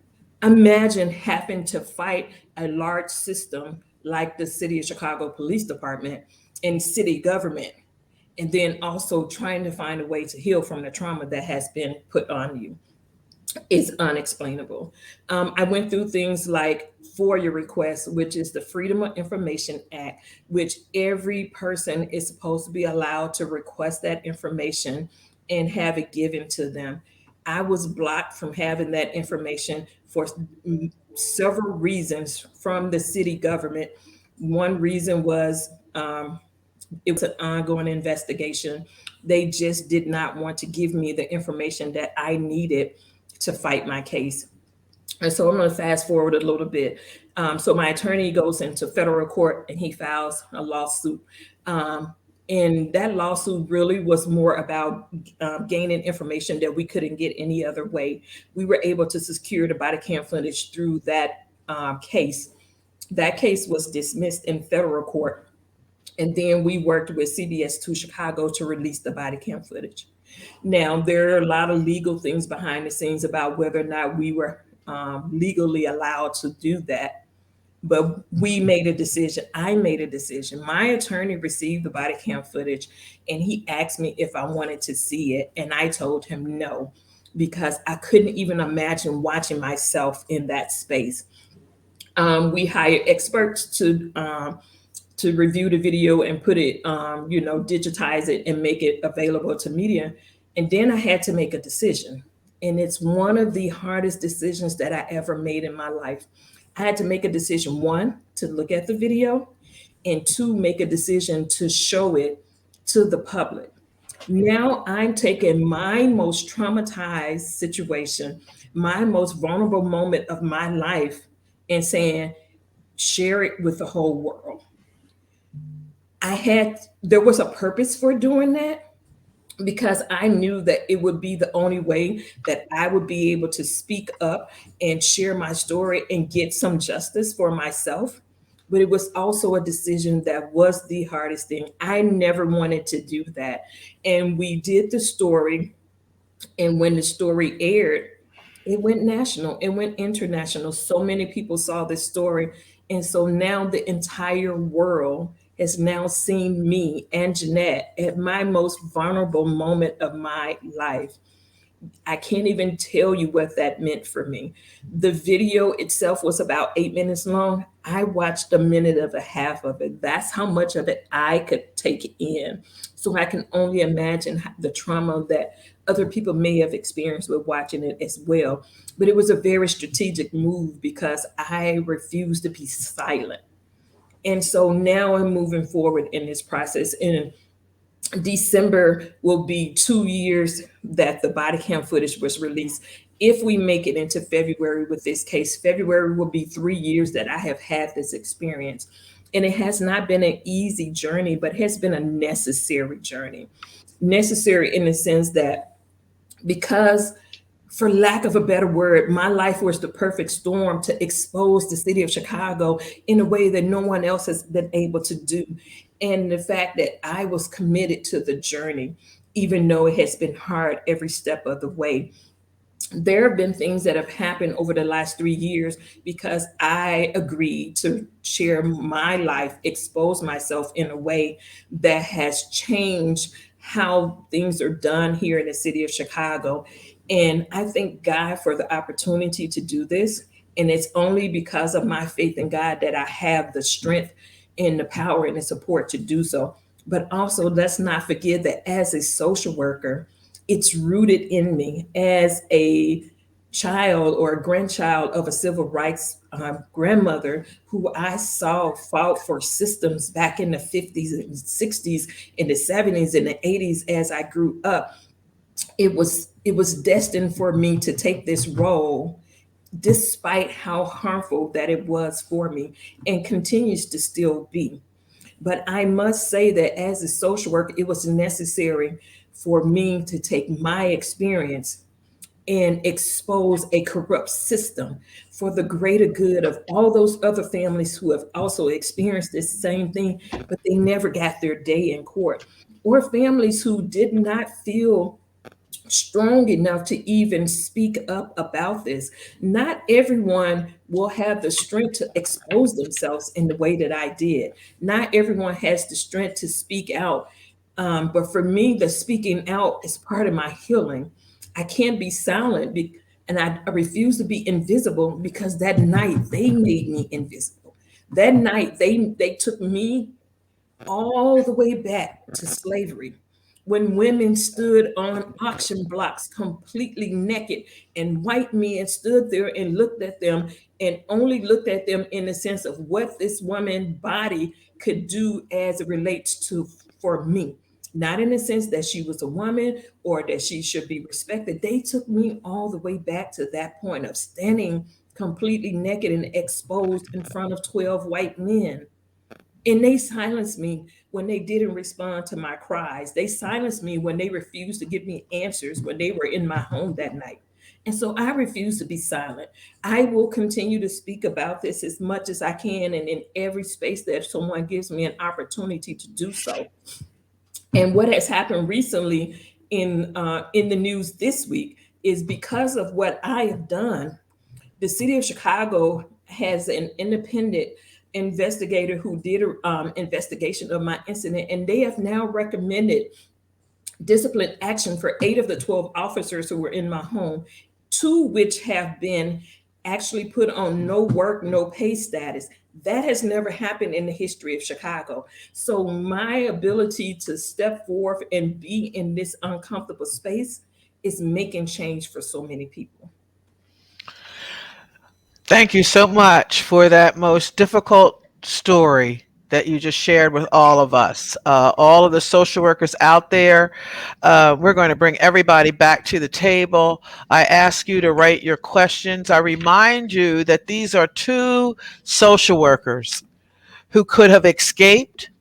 Imagine having to fight a large system like the City of Chicago Police Department and city government, and then also trying to find a way to heal from the trauma that has been put on you is unexplainable. I went through things like FOIA requests, which is the Freedom of Information Act, which every person is supposed to be allowed to request that information and have it given to them. I was blocked from having that information for several reasons from the city government. One reason was it was an ongoing investigation. They just did not want to give me the information that I needed to fight my case. And so I'm going to fast forward a little bit. So my attorney goes into federal court and he files a lawsuit. And that lawsuit really was more about gaining information that we couldn't get any other way. We were able to secure the body cam footage through that case. That case was dismissed in federal court. And then we worked with CBS2 Chicago to release the body cam footage. Now, there are a lot of legal things behind the scenes about whether or not we were legally allowed to do that. But we made a decision. I made a decision. My attorney received the body cam footage and he asked me if I wanted to see it. And I told him no, because I couldn't even imagine watching myself in that space. We hired experts to review the video and put it, digitize it and make it available to media. And then I had to make a decision. And it's one of the hardest decisions that I ever made in my life. I had to make a decision, one, to look at the video, and two, make a decision to show it to the public. Now I'm taking my most traumatized situation, my most vulnerable moment of my life, and saying, share it with the whole world. There was a purpose for doing that, because I knew that it would be the only way that I would be able to speak up and share my story and get some justice for myself. But it was also a decision that was the hardest thing. I never wanted to do that. And we did the story. And when the story aired, it went national, it went international. So many people saw this story. And so now the entire world has now seen me, Anjanette, at my most vulnerable moment of my life. I can't even tell you what that meant for me. The video itself was about 8 minutes long. I watched a minute of a half of it. That's how much of it I could take in. So I can only imagine the trauma that other people may have experienced with watching it as well. But it was a very strategic move because I refused to be silent. And so now I'm moving forward in this process. In December will be 2 years that the body cam footage was released. If we make it into February with this case, February will be 3 years that I have had this experience. And it has not been an easy journey, but has been a necessary journey. Necessary in the sense that, because, for lack of a better word, my life was the perfect storm to expose the city of Chicago in a way that no one else has been able to do. And the fact that I was committed to the journey, even though it has been hard every step of the way. There have been things that have happened over the last 3 years because I agreed to share my life, expose myself in a way that has changed how things are done here in the city of Chicago. And I thank God for the opportunity to do this. And it's only because of my faith in God that I have the strength and the power and the support to do so. But also, let's not forget that as a social worker, it's rooted in me as a child or a grandchild of a civil rights grandmother who I saw fought for systems back in the 50s and 60s, in the 70s and the 80s. As I grew up, it was destined for me to take this role, despite how harmful that it was for me and continues to still be. But I must say that as a social worker, it was necessary for me to take my experience and expose a corrupt system for the greater good of all those other families who have also experienced this same thing, but they never got their day in court, or families who did not feel strong enough to even speak up about this. Not everyone will have the strength to expose themselves in the way that I did. Not everyone has the strength to speak out. But for me, the speaking out is part of my healing. I can't be silent, and I refuse to be invisible, because that night they made me invisible. That night they took me all the way back to slavery, when women stood on auction blocks completely naked, and white men stood there and looked at them, and only looked at them in the sense of what this woman body could do as it relates to for me. Not in the sense that she was a woman or that she should be respected. They took me all the way back to that point of standing completely naked and exposed in front of 12 white men. And they silenced me when they didn't respond to my cries. They silenced me when they refused to give me answers when they were in my home that night. And so I refuse to be silent. I will continue to speak about this as much as I can, and in every space that someone gives me an opportunity to do so. And what has happened recently in the news this week is, because of what I have done, the city of Chicago has an independent investigator who did an investigation of my incident, and they have now recommended discipline action for 8 of the 12 officers who were in my home, 2 which have been actually put on no work, no pay status. That has never happened in the history of Chicago. So my ability to step forth and be in this uncomfortable space is making change for so many people. Thank you so much for that most difficult story that you just shared with all of us. All of the social workers out there, we're going to bring everybody back to the table. I ask you to write your questions. I remind you that these are 2 social workers who could have escaped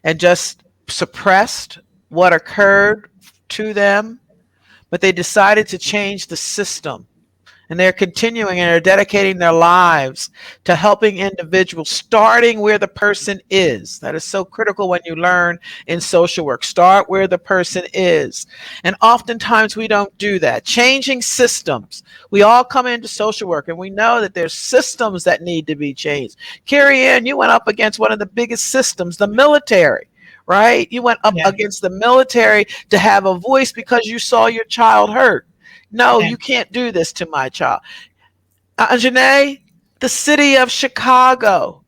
and just suppressed what occurred to them, but they decided to change the system. And they're continuing and are dedicating their lives to helping individuals, starting where the person is. That is so critical when you learn in social work. Start where the person is. And oftentimes we don't do that. Changing systems. We all come into social work and we know that there's systems that need to be changed. Carrie Anne, you went up against one of the biggest systems, the military. Right? You went up against the military to have a voice because you saw your child hurt. No, you can't do this to my child. Anjanae, the city of Chicago,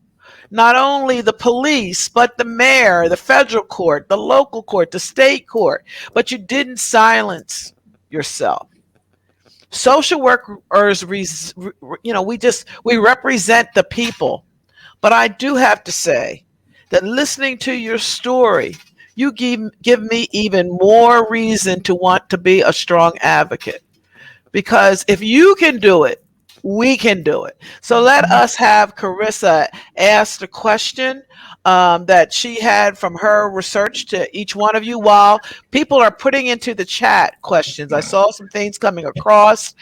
not only the police, but the mayor, the federal court, the local court, the state court, but you didn't silence yourself. Social workers, we represent the people. But I do have to say that listening to your story, you give me even more reason to want to be a strong advocate. Because if you can do it, we can do it. So let us have Carissa ask the question that she had from her research to each one of you, while people are putting into the chat questions. I saw some things coming across.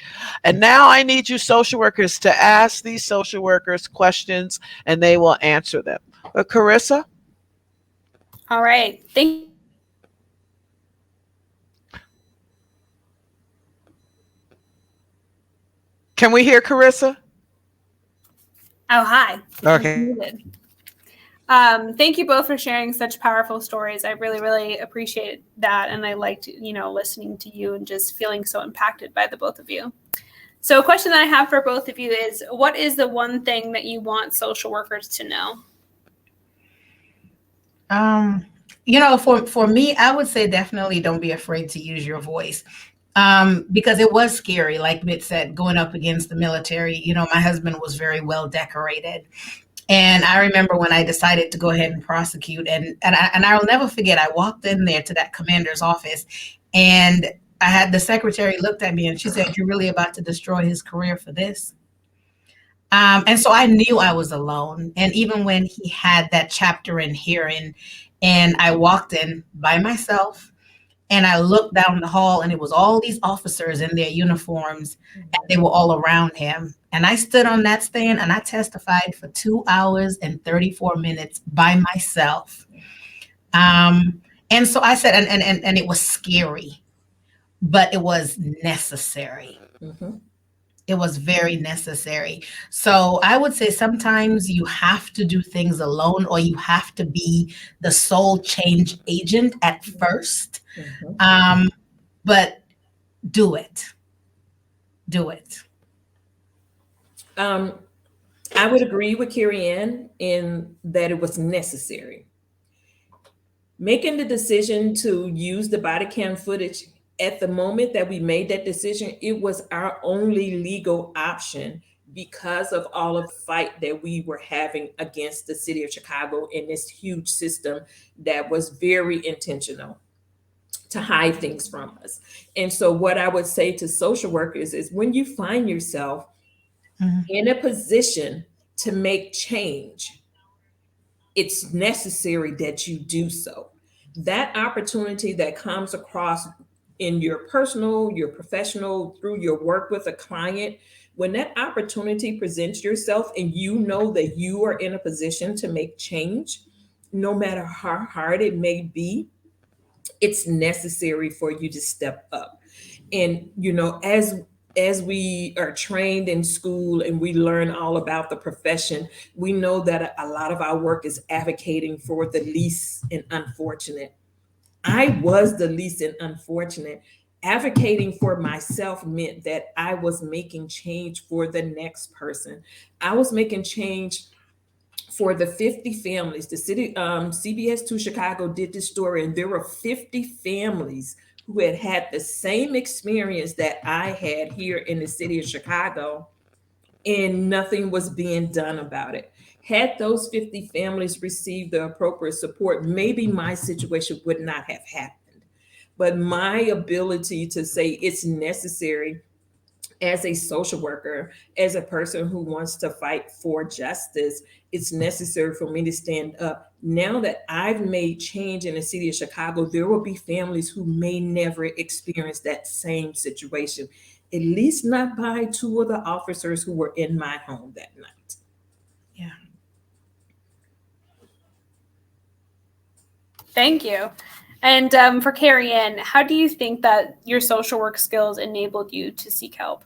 And now I need you social workers to ask these social workers questions and they will answer them. Carissa? All right. Thank you. Can we hear Carissa? Oh, hi. Okay. Thank you both for sharing such powerful stories. I really, really appreciate that. And I liked, listening to you and just feeling so impacted by the both of you. So a question that I have for both of you is, what is the one thing that you want social workers to know? For me, I would say definitely don't be afraid to use your voice. Because it was scary, like Mitt said, going up against the military. My husband was very well decorated. And I remember when I decided to go ahead and prosecute, and I'll never forget, I walked in there to that commander's office, and I had the secretary looked at me and she said, "You're really about to destroy his career for this?" And so I knew I was alone. And even when he had that chapter in hearing, and I walked in by myself, and I looked down the hall, and it was all these officers in their uniforms, and they were all around him. And I stood on that stand and I testified for 2 hours and 34 minutes by myself. And so I said, and it was scary. but it was necessary. Mm-hmm. It was very necessary. So I would say sometimes you have to do things alone, or you have to be the sole change agent at first. Mm-hmm. But do it. Do it. I would agree with Carrie Anne in that it was necessary. Making the decision to use the body cam footage at the moment that we made that decision, it was our only legal option because of all of the fight that we were having against the city of Chicago in this huge system that was very intentional to hide things from us. And so what I would say to social workers is when you find yourself Mhm. in a position to make change, it's necessary that you do so. That opportunity that comes across in your personal, your professional, through your work with a client, when that opportunity presents yourself and you know that you are in a position to make change, no matter how hard it may be, it's necessary for you to step up. And as we are trained in school and we learn all about the profession, we know that a lot of our work is advocating for the least and unfortunate. I was the least and unfortunate. Advocating for myself meant that I was making change for the next person. I was making change for the 50 families. The city, CBS 2 Chicago did this story, and there were 50 families who had had the same experience that I had here in the city of Chicago, and nothing was being done about it. Had those 50 families received the appropriate support, maybe my situation would not have happened. But my ability to say it's necessary as a social worker, as a person who wants to fight for justice, it's necessary for me to stand up. Now that I've made change in the city of Chicago, there will be families who may never experience that same situation, at least not by two of the officers who were in my home that night. Yeah. Thank you. And for Carrie Anne, how do you think that your social work skills enabled you to seek help?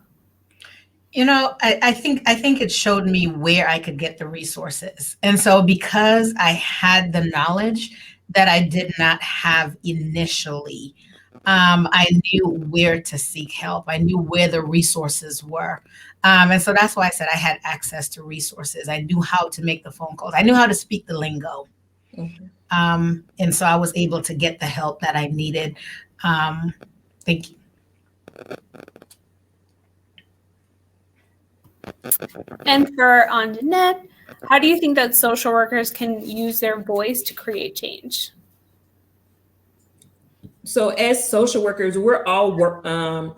I think it showed me where I could get the resources. And so because I had the knowledge that I did not have initially, I knew where to seek help. I knew where the resources were. And so that's why I said I had access to resources. I knew how to make the phone calls. I knew how to speak the lingo. Mm-hmm. And so I was able to get the help that I needed. Thank you. And for Anjanette, how do you think that social workers can use their voice to create change? So as social workers, we're all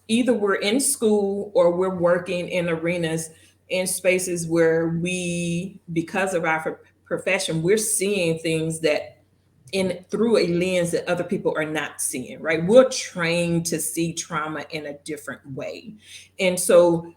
either we're in school or we're working in arenas, in spaces where we, because of our profession, we're seeing things that through a lens that other people are not seeing, right? We're trained to see trauma in a different way. And so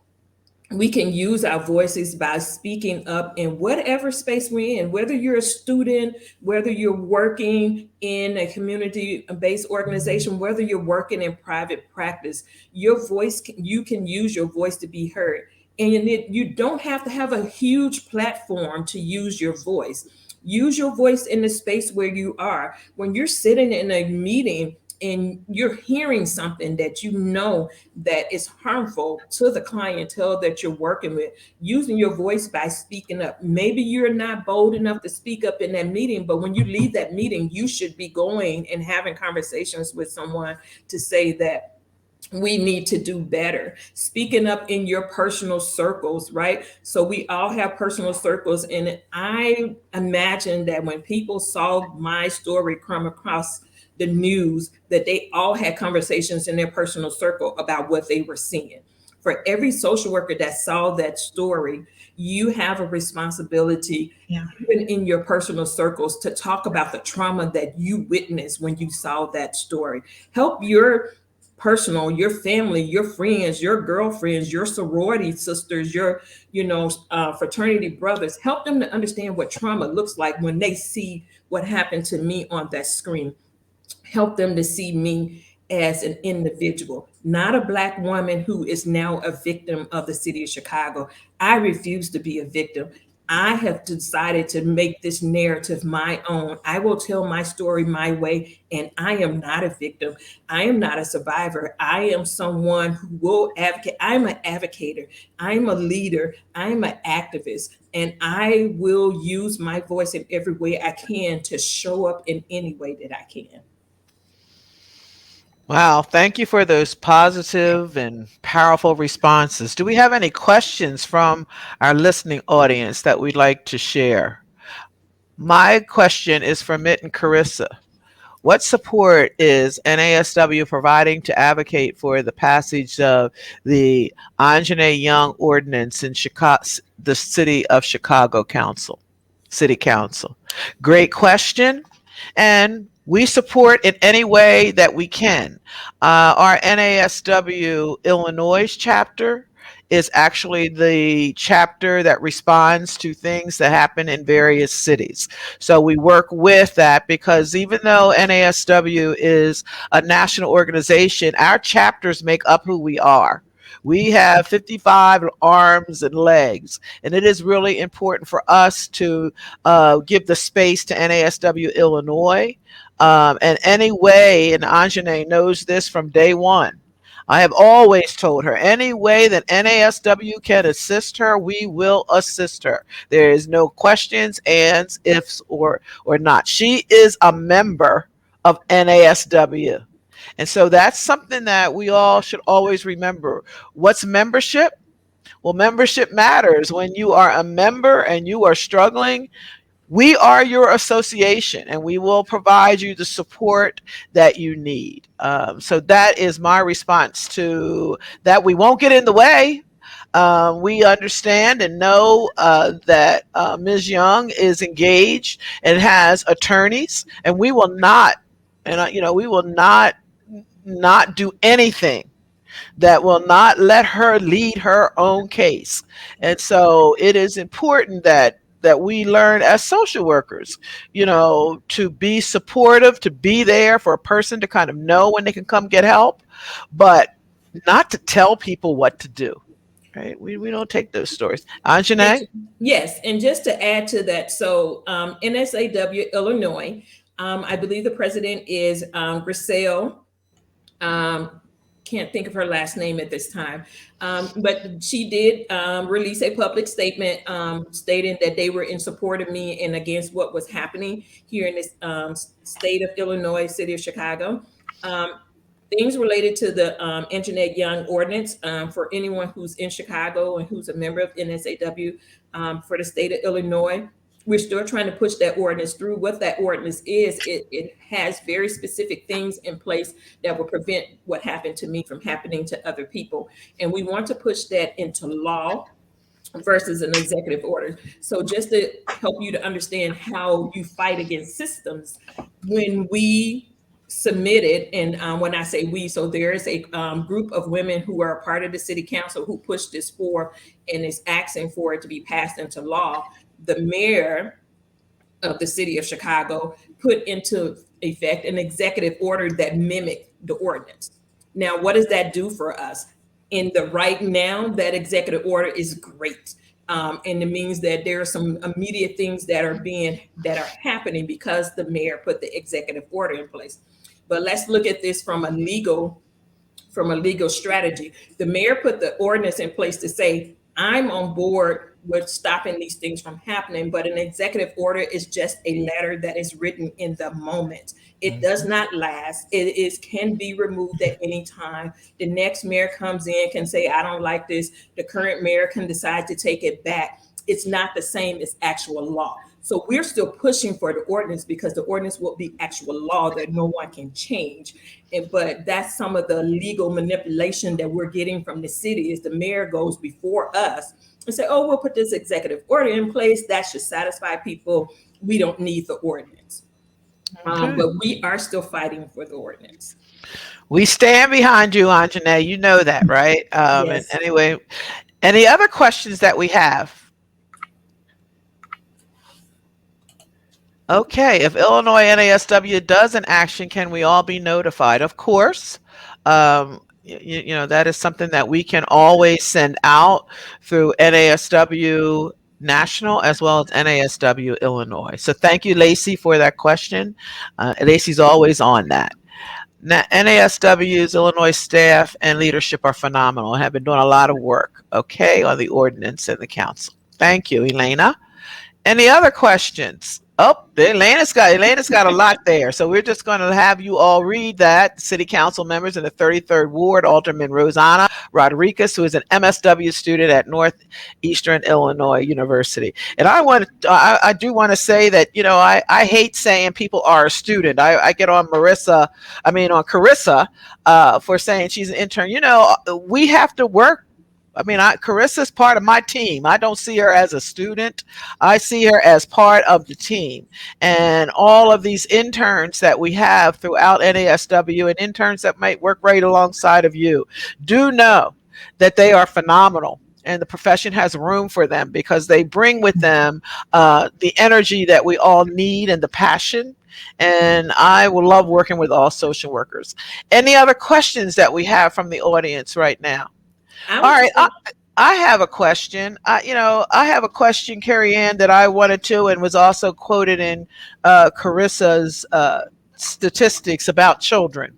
we can use our voices by speaking up in whatever space we're in, whether you're a student, whether you're working in a community-based organization, whether you're working in private practice. Your voice, you can use your voice to be heard. And you don't have to have a huge platform to use your voice. Use your voice in the space where you are. When you're sitting in a meeting and you're hearing something that you know that is harmful to the clientele that you're working with, using your voice by speaking up. Maybe you're not bold enough to speak up in that meeting, but when you leave that meeting, you should be going and having conversations with someone to say that we need to do better. Speaking up in your personal circles, right? So we all have personal circles. And I imagine that when people saw my story come across the news, that they all had conversations in their personal circle about what they were seeing. For every social worker that saw that story, you have a responsibility, even in your personal circles, to talk about the trauma that you witnessed when you saw that story. Help your personal, your family, your friends, your girlfriends, your sorority sisters, your fraternity brothers. Help them to understand what trauma looks like when they see what happened to me on that screen. Help them to see me as an individual, not a Black woman who is now a victim of the city of Chicago. I refuse to be a victim. I have decided to make this narrative my own. I will tell my story my way, and I am not a victim. I am not a survivor. I am someone who will advocate. I'm an advocator. I'm a leader. I'm an activist, and I will use my voice in every way I can to show up in any way that I can. Wow, thank you for those positive and powerful responses. Do we have any questions from our listening audience that we'd like to share? My question is for Mitt and Carissa. What support is NASW providing to advocate for the passage of the Anjanette Young ordinance in Chicago, the City of Chicago Council, City Council? Great question, and we support in any way that we can. Our NASW Illinois chapter is actually the chapter that responds to things that happen in various cities. So we work with that because even though NASW is a national organization, our chapters make up who we are. We have 55 arms and legs, and it is really important for us to give the space to NASW Illinois. And any way, and Anjanae knows this from day one, I have always told her any way that NASW can assist her, we will assist her. There is no questions, ands, ifs, or not. She is a member of NASW. And so that's something that we all should always remember. What's membership? Well, membership matters. When you are a member and you are struggling, we are your association and we will provide you the support that you need. So that is my response to that. We won't get in the way. We understand and know that Ms. Young is engaged and has attorneys, and we will not, and we will not do anything that will not let her lead her own case. And so it is important that we learn as social workers, to be supportive, to be there for a person to kind of know when they can come get help, but not to tell people what to do. Right? We don't take those stories. Anjanae? Yes, and just to add to that, so NSAW Illinois, I believe the president is Griselle. Can't think of her last name at this time, but she did release a public statement stating that they were in support of me and against what was happening here in this state of Illinois, city of Chicago. Things related to the Anjanette Young ordinance for anyone who's in Chicago and who's a member of NSAW for the state of Illinois. We're still trying to push that ordinance through. What that ordinance is, it has very specific things in place that will prevent what happened to me from happening to other people. And we want to push that into law versus an executive order. So just to help you to understand how you fight against systems, when we submitted, and when I say we, so there is a group of women who are a part of the city council who pushed this for and is asking for it to be passed into law. The mayor of the city of Chicago put into effect an executive order that mimicked the ordinance. Now, what does that do for us? In the right now, that executive order is great. And it means that there are some immediate things that are happening because the mayor put the executive order in place. But let's look at this from a legal strategy. The mayor put the ordinance in place to say, I'm on board with stopping these things from happening, but an executive order is just a letter that is written in the moment. It does not last. It can be removed at any time. The next mayor comes in, can say, I don't like this. The current mayor can decide to take it back. It's not the same as actual law. So we're still pushing for the ordinance because the ordinance will be actual law that no one can change. But that's some of the legal manipulation that we're getting from the city is the mayor goes before us and say, oh, we'll put this executive order in place. That should satisfy people. We don't need the ordinance. Okay. But we are still fighting for the ordinance. We stand behind you, Anjanae. You know that, right? Yes. And anyway, any other questions that we have? Okay, if Illinois NASW does an action, can we all be notified? Of course. That is something that we can always send out through NASW National as well as NASW Illinois. So thank you, Lacey, for that question. Lacey's always on that. NASW's Illinois staff and leadership are phenomenal and have been doing a lot of work, okay, on the ordinance and the council. Thank you, Elena. Any other questions? Oh, Elena's got a lot there. So we're just going to have you all read that. City council members in the 33rd Ward, Alderman Rosanna Rodriguez, who is an MSW student at Northeastern Illinois University. And I do want to say that, I hate saying people are a student. I get on Carissa for saying she's an intern. We have to work. Carissa's part of my team. I don't see her as a student. I see her as part of the team. And all of these interns that we have throughout NASW and interns that might work right alongside of you, do know that they are phenomenal. And the profession has room for them because they bring with them the energy that we all need and the passion. And I will love working with all social workers. Any other questions that we have from the audience right now? All right, I have a question. I have a question, Carrie Anne, that I wanted to, and was also quoted in Carissa's statistics about children.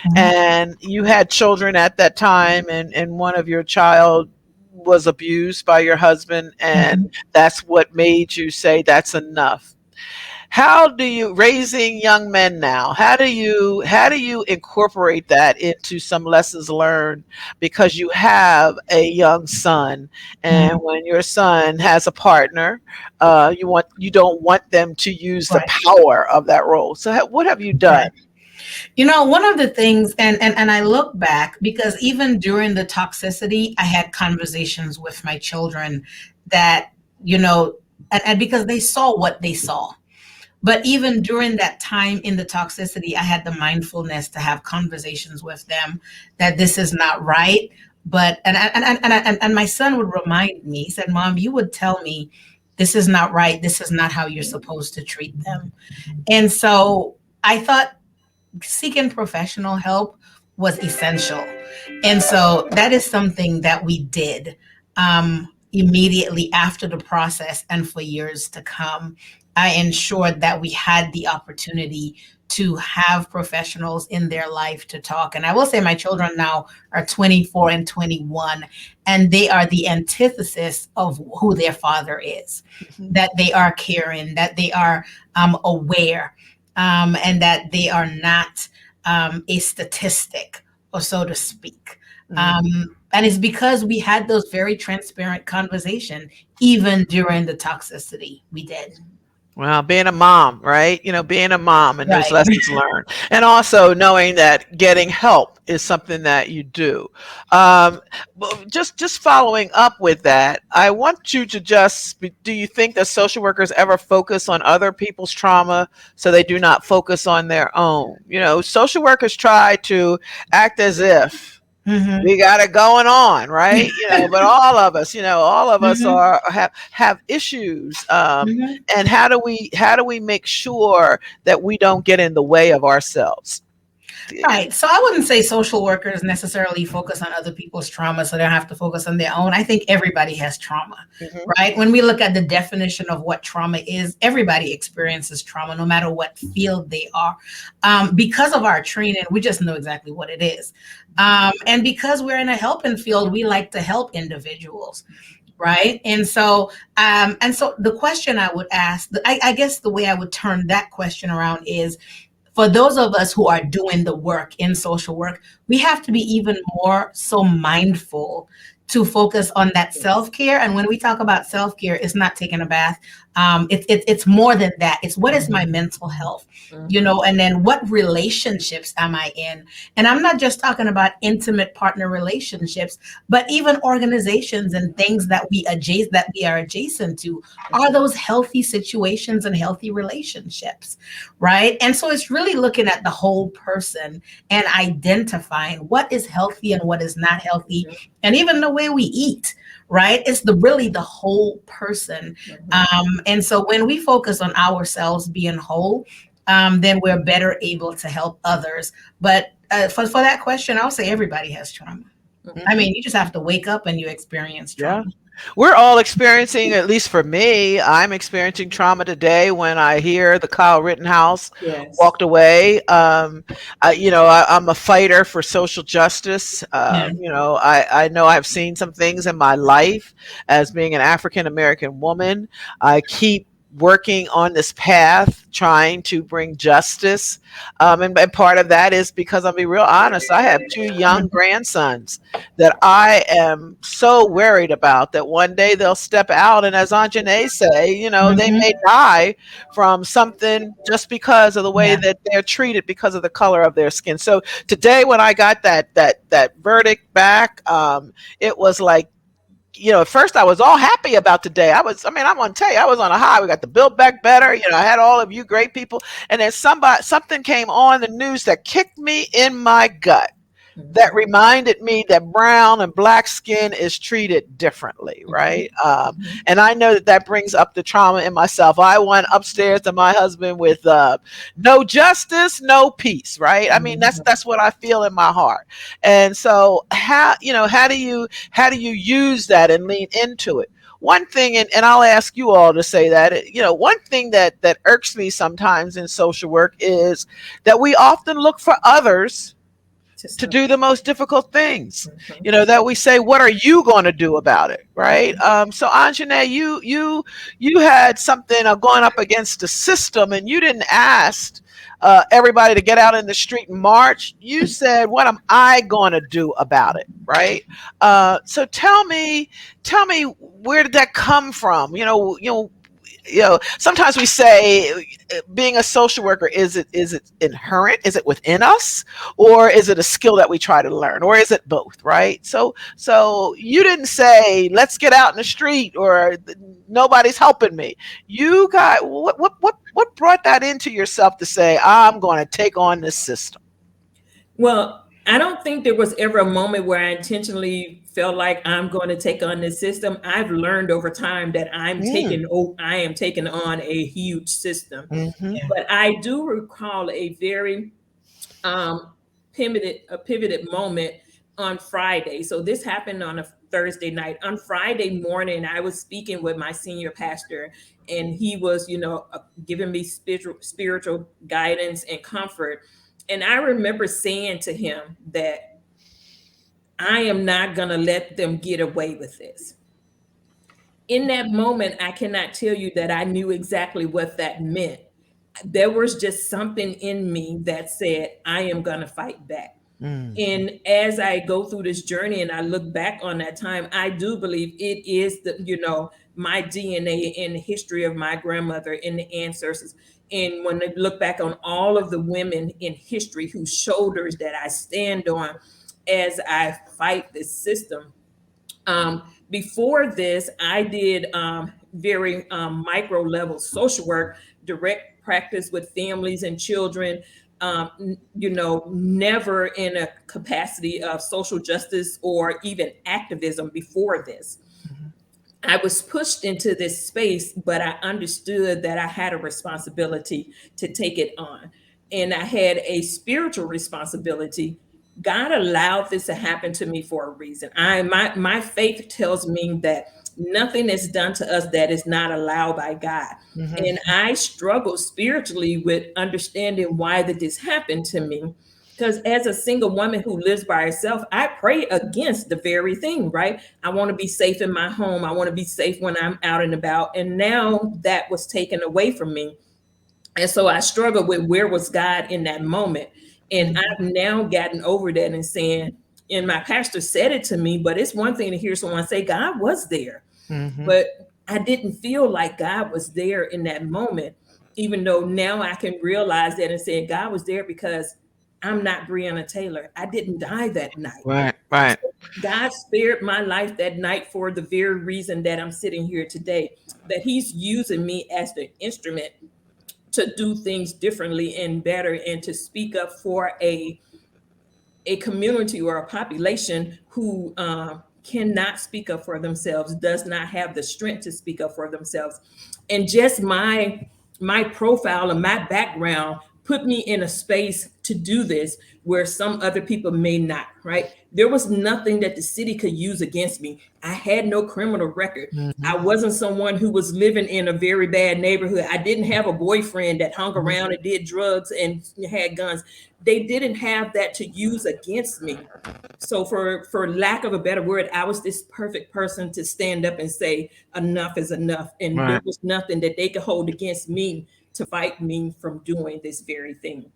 Mm-hmm. And you had children at that time, and one of your child was abused by your husband, and that's what made you say that's enough. How do you, raising young men now, how do you incorporate that into some lessons learned, because you have a young son, and when your son has a partner, you don't want them to use the power of that role. So what have you done? One of the things, and I look back, because even during the toxicity, I had conversations with my children that, and because they saw what they saw. But even during that time in the toxicity, I had the mindfulness to have conversations with them that this is not right. But and my son would remind me, he said, "Mom, you would tell me this is not right. This is not how you're supposed to treat them." And so I thought seeking professional help was essential. And so that is something that we did immediately after the process and for years to come. I ensured that we had the opportunity to have professionals in their life to talk. And I will say my children now are 24 and 21, and they are the antithesis of who their father is, that they are caring, that they are aware, and that they are not a statistic, or so to speak. And it's because we had those very transparent conversations, even during the toxicity we did. Well, being a mom, right? Being a mom and those lessons learned. And also knowing that getting help is something that you do. Just following up with that, I want you to do you think that social workers ever focus on other people's trauma so they do not focus on their own? Social workers try to act as if we got it going on, right? But all of us, have issues. And how do we make sure that we don't get in the way of ourselves? Right. So I wouldn't say social workers necessarily focus on other people's trauma, so they don't have to focus on their own. I think everybody has trauma, right? When we look at the definition of what trauma is, everybody experiences trauma, no matter what field they are. Because of our training, we just know exactly what it is. And because we're in a helping field, we like to help individuals. Right. And so the question I would ask, I guess the way I would turn that question around is, for those of us who are doing the work in social work, we have to be even more so mindful to focus on that self-care. And when we talk about self-care, it's not taking a bath. It's more than that. It's what is my mental health, and then what relationships am I in? And I'm not just talking about intimate partner relationships, but even organizations and things that we are adjacent to. Are those healthy situations and healthy relationships, right? And so it's really looking at the whole person and identifying what is healthy and what is not healthy. And even the way way we eat, right? It's really the whole person. And so when we focus on ourselves being whole, then we're better able to help others. But for that question, I'll say everybody has trauma. I mean, you just have to wake up and you experience trauma. Yeah. We're all experiencing, at least for me, I'm experiencing trauma today when I hear the Kyle Rittenhouse Yes. walked away. I'm a fighter for social justice. Yeah. I know I've seen some things in my life as being an African American woman. I keep working on this path, trying to bring justice. And part of that is because I'll be real honest, I have two young grandsons that I am so worried about that one day they'll step out and, as Anjanae say, they Mhm. may die from something just because of the way Yeah. that they're treated because of the color of their skin. So today when I got that verdict back, it was like, at first I was all happy about today. I'm going to tell you, I was on a high. We got the Build Back Better. I had all of you great people. And then something came on the news that kicked me in my gut, that reminded me that brown and black skin is treated differently, right? And I know that brings up the trauma in myself. I went upstairs to my husband with no justice, no peace, right? I mean, that's what I feel in my heart. And so how do you use that and lean into it? One thing, and I'll ask you all to say that, one thing that irks me sometimes in social work is that we often look for others to do the most difficult things, that we say, what are you going to do about it, right? So Anjanae, you had something going up against the system, and you didn't ask everybody to get out in the street and march. You said, what am I going to do about it, right? So tell me, where did that come from? Sometimes we say being a social worker, is it inherent? Is it within us? Or is it a skill that we try to learn? Or is it both, right? So you didn't say, let's get out in the street, or nobody's helping me. You got, what brought that into yourself to say, I'm going to take on this system? Well, I don't think there was ever a moment where I intentionally felt like I'm going to take on this system. I've learned over time that I am taking on a huge system. But I do recall a very pivoted moment on Friday. So this happened on a Thursday night. On Friday morning, I was speaking with my senior pastor, and he was, giving me spiritual guidance and comfort. And I remember saying to him that I am not going to let them get away with this. In that moment, I cannot tell you that I knew exactly what that meant. There was just something in me that said, I am going to fight back. And as I go through this journey and I look back on that time, I do believe it is my DNA and the history of my grandmother and the ancestors. And when I look back on all of the women in history whose shoulders that I stand on as I fight this system. Before this, I did very micro level social work, direct practice with families and children. Never in a capacity of social justice or even activism before this. I was pushed into this space, but I understood that I had a responsibility to take it on. And I had a spiritual responsibility. God allowed this to happen to me for a reason. My faith tells me that nothing is done to us that is not allowed by God. And I struggle spiritually with understanding why that this happened to me. Because as a single woman who lives by herself, I pray against the very thing, right? I want to be safe in my home. I want to be safe when I'm out and about. And now that was taken away from me. And so I struggled with, where was God in that moment? And I've now gotten over that and saying, and my pastor said it to me, but it's one thing to hear someone say, God was there. But I didn't feel like God was there in that moment, even though now I can realize that and say God was there because I'm not Breonna Taylor. I didn't die that night. Right. God spared my life that night for the very reason that I'm sitting here today, that he's using me as the instrument to do things differently and better and to speak up for a community or a population who cannot speak up for themselves, does not have the strength to speak up for themselves. And just my profile and my background put me in a space to do this where some other people may not, right? There was nothing that the city could use against me. I had no criminal record. I wasn't someone who was living in a very bad neighborhood. I didn't have a boyfriend that hung around and did drugs and had guns. They didn't have that to use against me. So for lack of a better word, I was this perfect person to stand up and say, enough is enough. And there was nothing that they could hold against me to fight me from doing this very thing.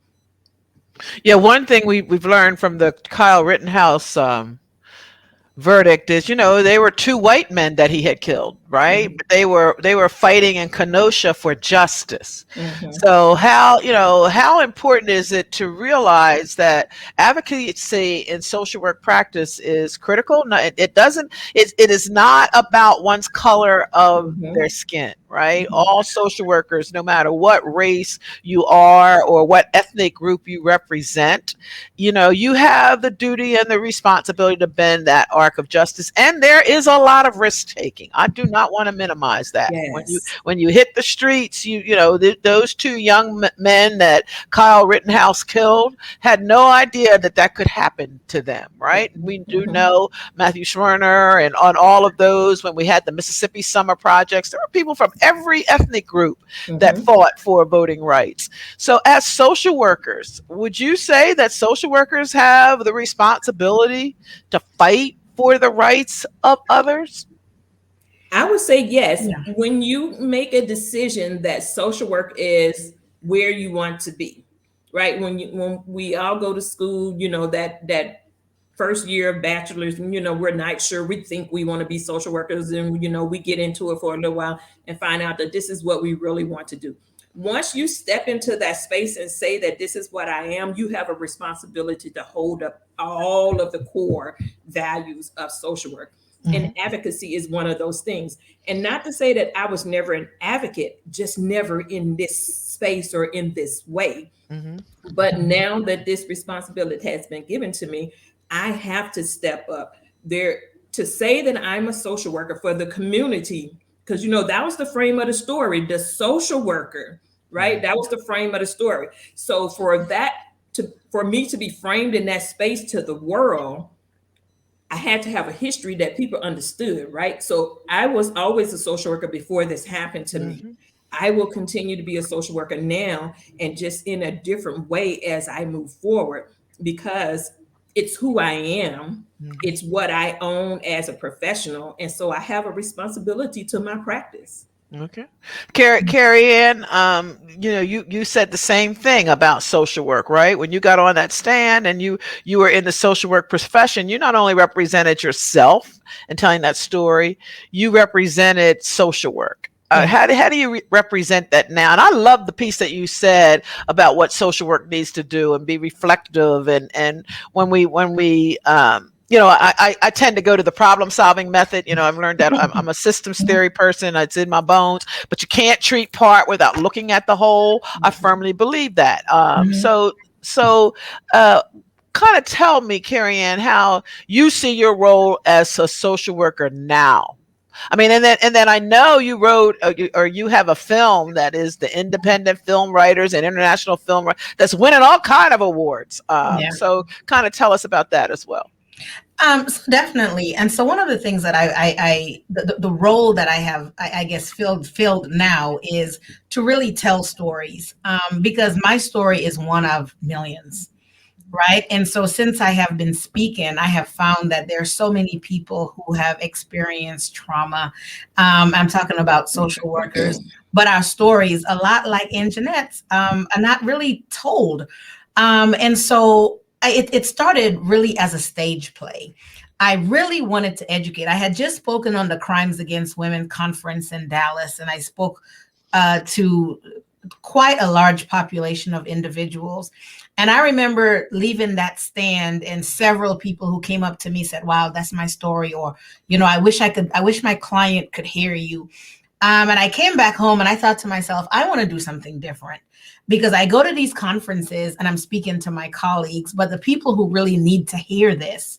Yeah, one thing we've learned from the Kyle Rittenhouse verdict is, they were two white men that he had killed, right? But they were fighting in Kenosha for justice. So how important is it to realize that advocacy in social work practice is critical? No, it is not about one's color of their skin, right? All social workers, no matter what race you are or what ethnic group you represent, you have the duty and the responsibility to bend that arc of justice. And there is a lot of risk taking. I do not want to minimize that. Yes. When you hit the streets, those two young men that Kyle Rittenhouse killed had no idea that could happen to them, right? We do know Matthew Joyner and on all of those, when we had the Mississippi Summer Projects, there were people from every ethnic group that fought for voting rights. So as social workers, would you say that social workers have the responsibility to fight for the rights of others? I would say yes. Yeah. When you make a decision that social work is where you want to be, right? When we all go to school, that first year of bachelor's, we're not sure. We think we want to be social workers, and we get into it for a little while and find out that this is what we really want to do. Once you step into that space and say that this is what I am, you have a responsibility to hold up all of the core values of social work. And advocacy is one of those things. And not to say that I was never an advocate, just never in this space or in this way. But now that this responsibility has been given to me, I have to step up there to say that I'm a social worker for the community. Because, that was the frame of the story, the social worker, right? That was the frame of the story. So for me to be framed in that space to the world, I had to have a history that people understood, right? So I was always a social worker before this happened to me. I will continue to be a social worker now, and just in a different way as I move forward, because it's who I am. It's what I own as a professional. And so I have a responsibility to my practice. Okay. Carrie Anne, you said the same thing about social work, right? When you got on that stand and you were in the social work profession, you not only represented yourself and telling that story, you represented social work. How do you represent that now? And I love the piece that you said about what social work needs to do and be reflective. And when we I tend to go to the problem solving method. I've learned that I'm a systems theory person. It's in my bones, but you can't treat part without looking at the whole. I firmly believe that. So kind of tell me, Kerry-Ann, how you see your role as a social worker now. I mean, and then I know you wrote or you have a film that is the Independent Film Writers and International Film that's winning all kind of awards. So kind of tell us about that as well. So definitely. And so one of the things that the role that I have, I guess, filled now is to really tell stories, because my story is one of millions. Right. And so since I have been speaking, I have found that there are so many people who have experienced trauma. I'm talking about social workers, but our stories, a lot like Anjanette's, are not really told. And so it started really as a stage play. I really wanted to educate. I had just spoken on the Crimes Against Women conference in Dallas, and I spoke to quite a large population of individuals. And I remember leaving that stand, and several people who came up to me said, "Wow, that's my story," or, I wish my client could hear you. And I came back home and I thought to myself, I want to do something different, because I go to these conferences and I'm speaking to my colleagues, but the people who really need to hear this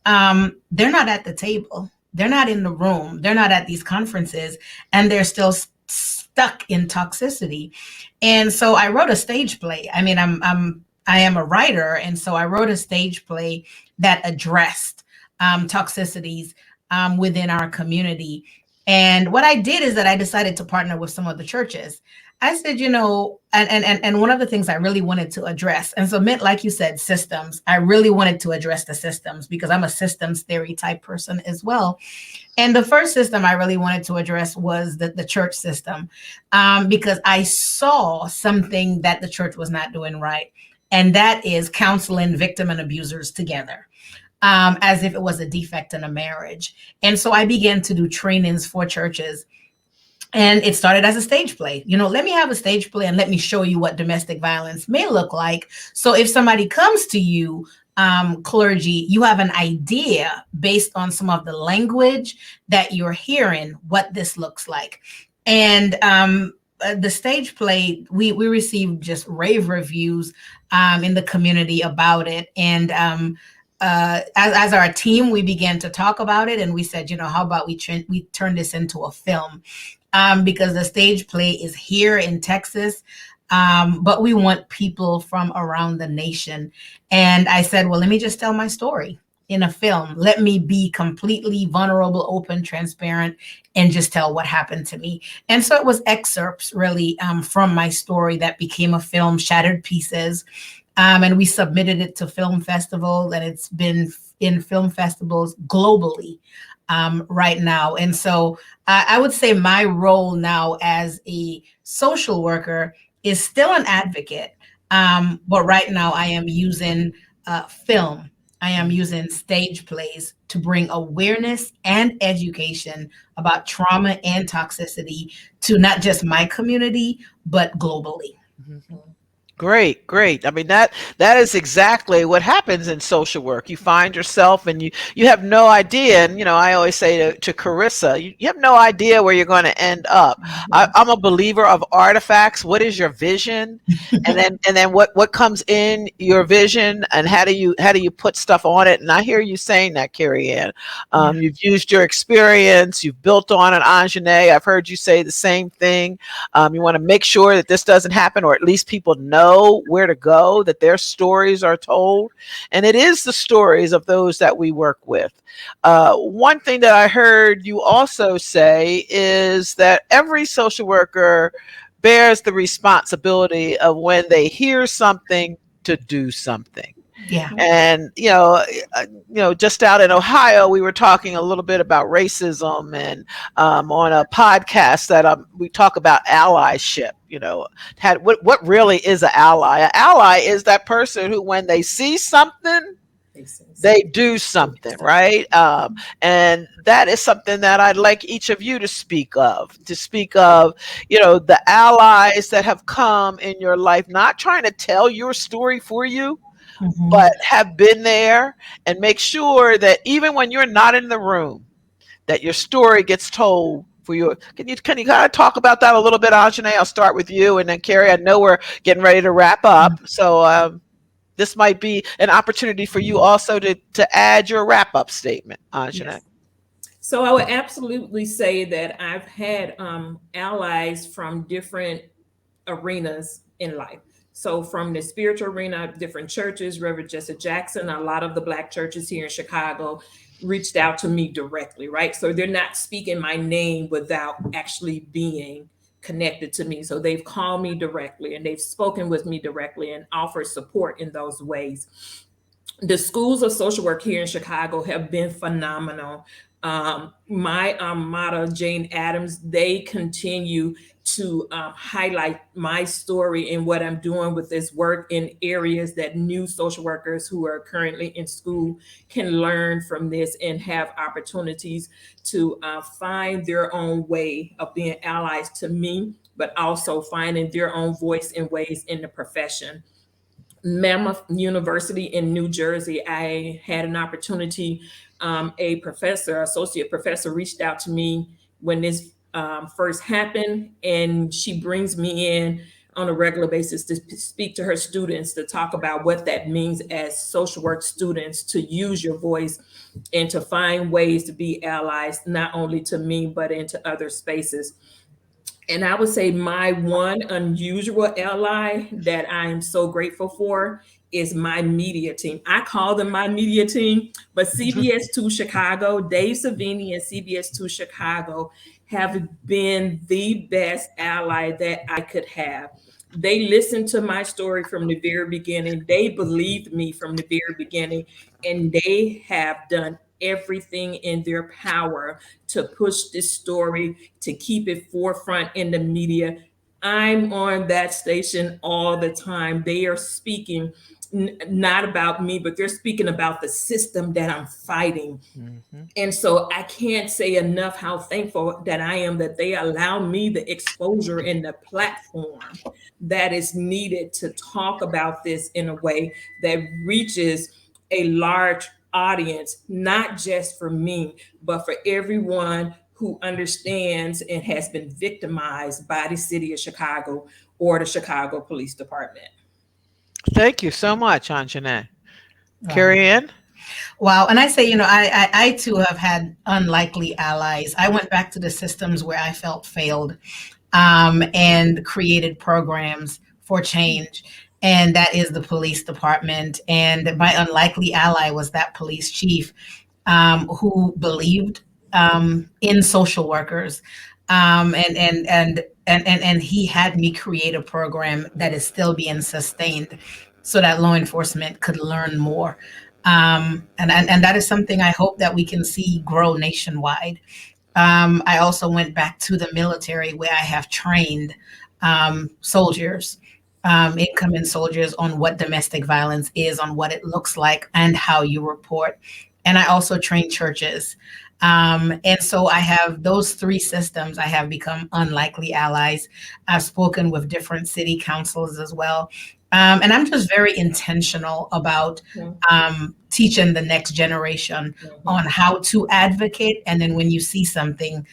they're not at the table. They're not in the room. They're not at these conferences, and they're still stuck in toxicity. And so I wrote a stage play. I mean, I am a writer, and so I wrote a stage play that addressed toxicities within our community. And what I did is that I decided to partner with some of the churches. I said, and one of the things I really wanted to address, and so meant, like you said, systems. I really wanted to address the systems because I'm a systems theory type person as well. And the first system I really wanted to address was the church system, because I saw something that the church was not doing right. And that is counseling victim and abusers together, as if it was a defect in a marriage. And so I began to do trainings for churches. And it started as a stage play. Let me have a stage play and let me show you what domestic violence may look like. So if somebody comes to you, clergy, you have an idea based on some of the language that you're hearing, what this looks like. And the stage play, we received just rave reviews in the community about it. And as our team, we began to talk about it, and we said, how about we turn this into a film? Because the stage play is here in Texas, but we want people from around the nation. And I said, well, let me just tell my story in a film. Let me be completely vulnerable, open, transparent, and just tell what happened to me. And so it was excerpts really from my story that became a film, Shattered Pieces. And we submitted it to film festivals, and it's been in film festivals globally right now. And so I would say my role now as a social worker is still an advocate. But right now I am using film. I am using stage plays to bring awareness and education about trauma and toxicity to not just my community, but globally. Mm-hmm. Great. I mean, that is exactly what happens in social work. You find yourself and you have no idea. And, I always say to Carissa, you have no idea where you're going to end up. I'm a believer of artifacts. What is your vision? And then what comes in your vision, and how do you put stuff on it? And I hear you saying that, Carrie Anne. You've used your experience. You've built on an Anjanae. I've heard you say the same thing. You want to make sure that this doesn't happen, or at least people know where to go, that their stories are told. And it is the stories of those that we work with. One thing that I heard you also say is that every social worker bears the responsibility of, when they hear something, to do something. Yeah. And, just out in Ohio, we were talking a little bit about racism, and on a podcast that we talk about allyship. What really is an ally? An ally is that person who, when they see something, they do something, right? And that is something that I'd like each of you to speak of, the allies that have come in your life, not trying to tell your story for you, but have been there, and make sure that even when you're not in the room, that your story gets told for you. Can you kind of talk about that a little bit, Anjanae? I'll start with you, and then Carrie. I know we're getting ready to wrap up, so this might be an opportunity for you also to add your wrap up statement, Anjanae. Yes. So I would absolutely say that I've had allies from different arenas in life. So from the spiritual arena, different churches, Reverend Jesse Jackson, a lot of the Black churches here in Chicago reached out to me directly, right? So they're not speaking my name without actually being connected to me. So they've called me directly, and they've spoken with me directly and offered support in those ways. The schools of social work here in Chicago have been phenomenal. My motto, Jane Addams, they continue to highlight my story and what I'm doing with this work in areas that new social workers who are currently in school can learn from this and have opportunities to find their own way of being allies to me, but also finding their own voice and ways in the profession. Mammoth University in New Jersey, I had an opportunity. A professor, associate professor, reached out to me when this first happened, and she brings me in on a regular basis to speak to her students, to talk about what that means as social work students, to use your voice and to find ways to be allies, not only to me, but into other spaces. And I would say my one unusual ally that I am so grateful for is my media team. I call them my media team, but CBS2 Chicago, Dave Savini and CBS2 Chicago have been the best ally that I could have. They listened to my story from the very beginning. They believed me from the very beginning, and they have done everything in their power to push this story, to keep it forefront in the media. I'm on that station all the time. They are speaking not about me, but they're speaking about the system that I'm fighting. Mm-hmm. And so I can't say enough how thankful that I am that they allow me the exposure and the platform that is needed to talk about this in a way that reaches a large audience, not just for me, but for everyone who understands and has been victimized by the city of Chicago or the Chicago Police Department. Thank you so much, Anjanae. Wow. Kerry-Ann? Wow. And I say, I too have had unlikely allies. I went back to the systems where I felt failed, and created programs for change. And that is the police department. And my unlikely ally was that police chief, who believed, in social workers. And he had me create a program that is still being sustained so that law enforcement could learn more. And that is something I hope that we can see grow nationwide. I also went back to the military where I have trained, soldiers, incoming soldiers, on what domestic violence is, on what it looks like, and how you report. And I also train churches. And so I have those three systems. I have become unlikely allies. I've spoken with different city councils as well. And I'm just very intentional about, teaching the next generation on how to advocate. And then when you see something,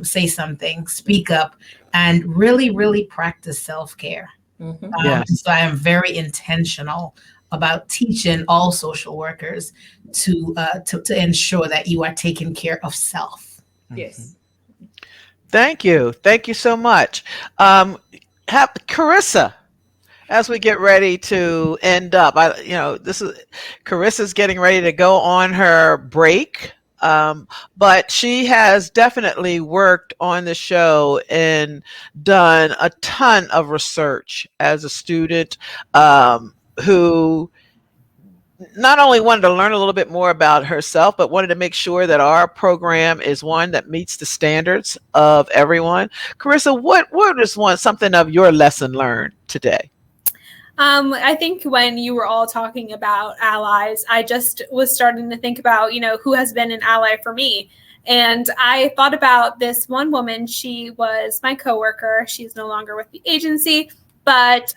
say something, speak up, and really, really practice self-care. Yes. So I am very intentional about teaching all social workers to ensure that you are taking care of self. Yes. Thank you. Thank you so much. Carissa, as we get ready to end up, this is Carissa's getting ready to go on her break. But she has definitely worked on the show and done a ton of research as a student, who not only wanted to learn a little bit more about herself, but wanted to make sure that our program is one that meets the standards of everyone. Carissa, what is something of your lesson learned today? I think when you were all talking about allies, I just was starting to think about, who has been an ally for me. And I thought about this one woman. She was my coworker. She's no longer with the agency, but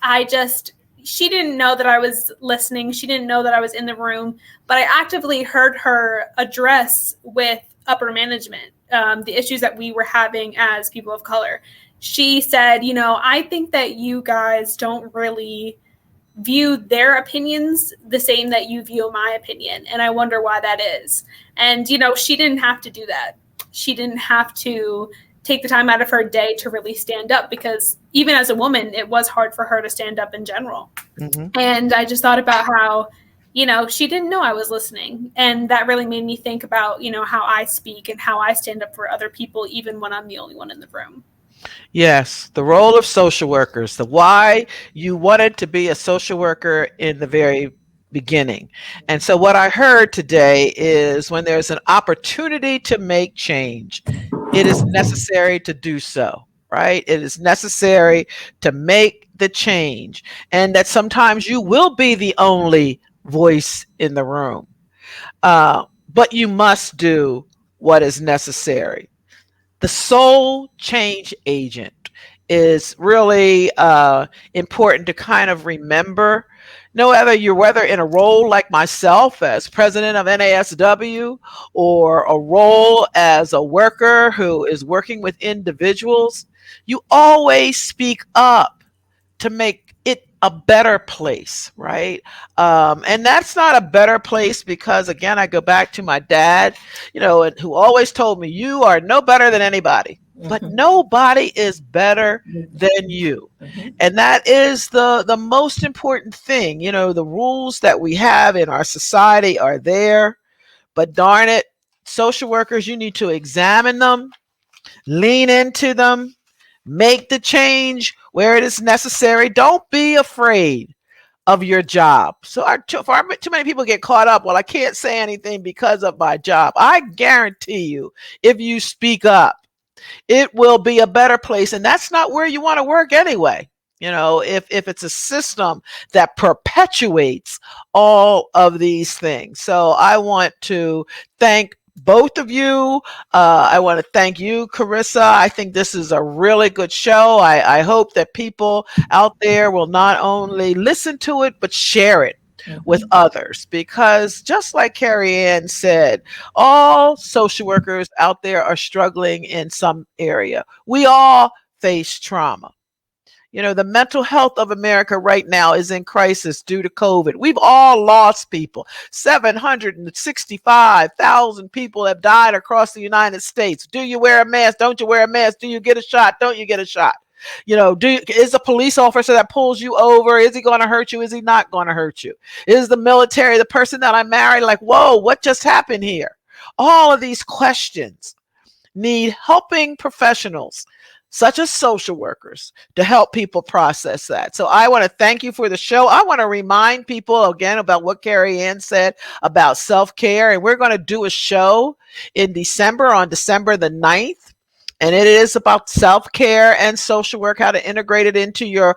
she didn't know that I was listening. She didn't know that I was in the room, but I actively heard her address with upper management the issues that we were having as people of color. She said, I think that you guys don't really view their opinions the same that you view my opinion. And I wonder why that is. And, she didn't have to do that. She didn't have to take the time out of her day to really stand up, because even as a woman, it was hard for her to stand up in general. Mm-hmm. And I just thought about how, she didn't know I was listening. And that really made me think about, how I speak and how I stand up for other people, even when I'm the only one in the room. Yes, the role of social workers, the why you wanted to be a social worker in the very beginning. And so what I heard today is when there's an opportunity to make change, it is necessary to do so, right? It is necessary to make the change, and that sometimes you will be the only voice in the room. But you must do what is necessary. The sole change agent is really important to kind of remember. Whether in a role like myself as president of NASW, or a role as a worker who is working with individuals, you always speak up to make it a better place, right? And that's not a better place because, again, I go back to my dad, who always told me, you are no better than anybody, but Mhm. nobody is better than you. Mhm. And that is the most important thing. The rules that we have in our society are there, but darn it, social workers, you need to examine them, lean into them, make the change where it is necessary. Don't be afraid of your job. So too many people get caught up. Well, I can't say anything because of my job. I guarantee you, if you speak up, it will be a better place. And that's not where you want to work anyway. If it's a system that perpetuates all of these things. So I want to thank both of you. I want to thank you, Carissa. I think this is a really good show. I hope that people out there will not only listen to it, but share it with Mhm. others, because just like Carrie Anne said, all social workers out there are struggling in some area. We all face trauma. The mental health of America right now is in crisis due to COVID. We've all lost people. 765,000 people have died across the United States. Do you wear a mask? Don't you wear a mask? Do you get a shot? Don't you get a shot? Is a police officer that pulls you over, is he going to hurt you? Is he not going to hurt you? Is the military, the person that I married, like, whoa, what just happened here? All of these questions need helping professionals such as social workers to help people process that. So I want to thank you for the show. I want to remind people again about what Carrie Anne said about self-care. And we're going to do a show in December, on December the 9th. And it is about self-care and social work, how to integrate it into your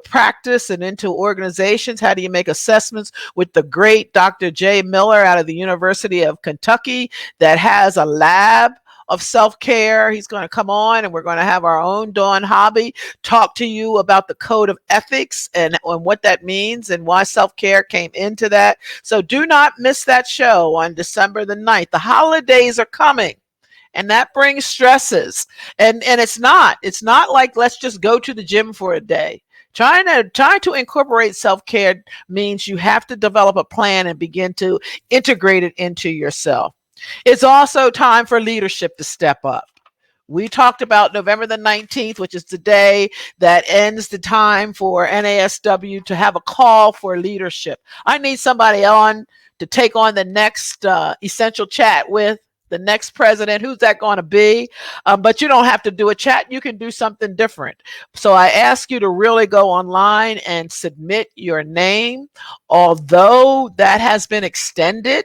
practice and into organizations. How do you make assessments with the great Dr. Jay Miller out of the University of Kentucky that has a lab of self-care. He's going to come on, and we're going to have our own Dawn Hobby talk to you about the code of ethics and what that means and why self-care came into that. So do not miss that show on December the 9th. The holidays are coming, and that brings stresses. And it's not like, let's just go to the gym for a day. Trying to incorporate self-care means you have to develop a plan and begin to integrate it into yourself. It's also time for leadership to step up. We talked about November the 19th, which is the day that ends the time for NASW to have a call for leadership. I need somebody on to take on the next essential chat with the next president. Who's that going to be? But you don't have to do a chat. You can do something different. So I ask you to really go online and submit your name. Although that has been extended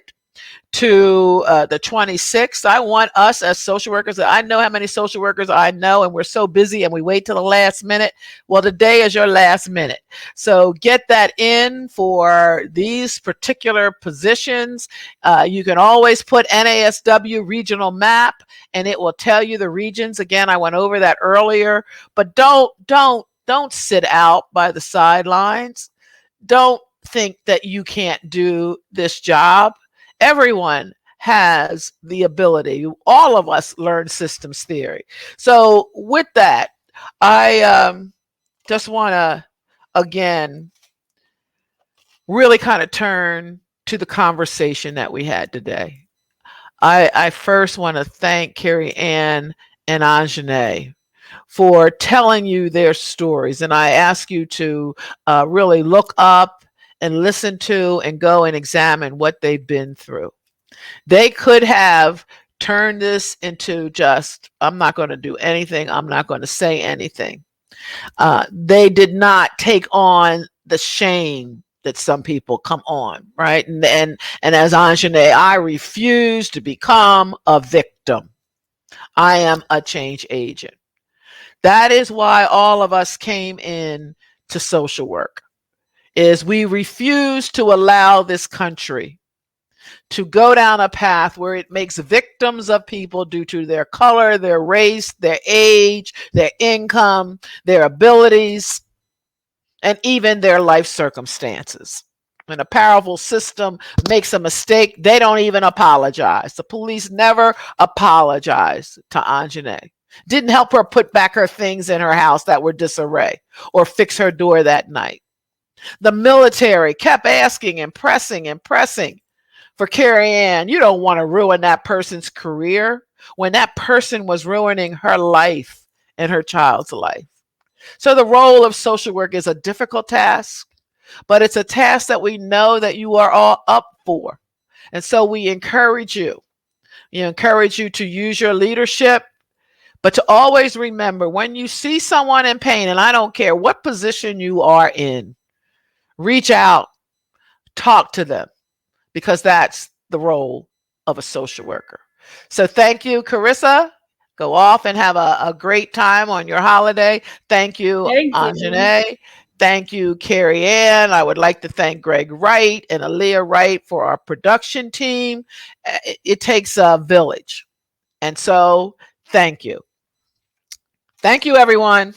to the 26th. I want us as social workers, I know how many social workers I know, and we're so busy and we wait till the last minute. Well, today is your last minute. So get that in for these particular positions. You can always put NASW regional map and it will tell you the regions. Again, I went over that earlier, but don't sit out by the sidelines. Don't think that you can't do this job. Everyone has the ability. All of us learn systems theory. So with that, I just want to, again, really kind of turn to the conversation that we had today. I first want to thank Carrie Anne and Anjanae for telling you their stories. And I ask you to really look up and listen to and go and examine what they've been through. They could have turned this into just, I'm not going to do anything. I'm not going to say anything. They did not take on the shame that some people come on, right? And as Anjanae, I refuse to become a victim. I am a change agent. That is why all of us came in to social work, is we refuse to allow this country to go down a path where it makes victims of people due to their color, their race, their age, their income, their abilities, and even their life circumstances. When a powerful system makes a mistake, they don't even apologize. The police never apologize to Anjanae. didn't help her put back her things in her house that were disarray or fix her door that night. The military kept asking and pressing for Carrie Anne. You don't want to ruin that person's career when that person was ruining her life and her child's life. So the role of social work is a difficult task, but it's a task that we know that you are all up for. And so we encourage you. We encourage you to use your leadership, but to always remember when you see someone in pain, and I don't care what position you are in, reach out, talk to them, because that's the role of a social worker. So thank you, Carissa. Go off and have a great time on your holiday. Thank you, Anjanae. Thank you, Carrie Anne. I would like to thank Greg Wright and Aaliyah Wright for our production team. It takes a village. And so thank you. Thank you, everyone.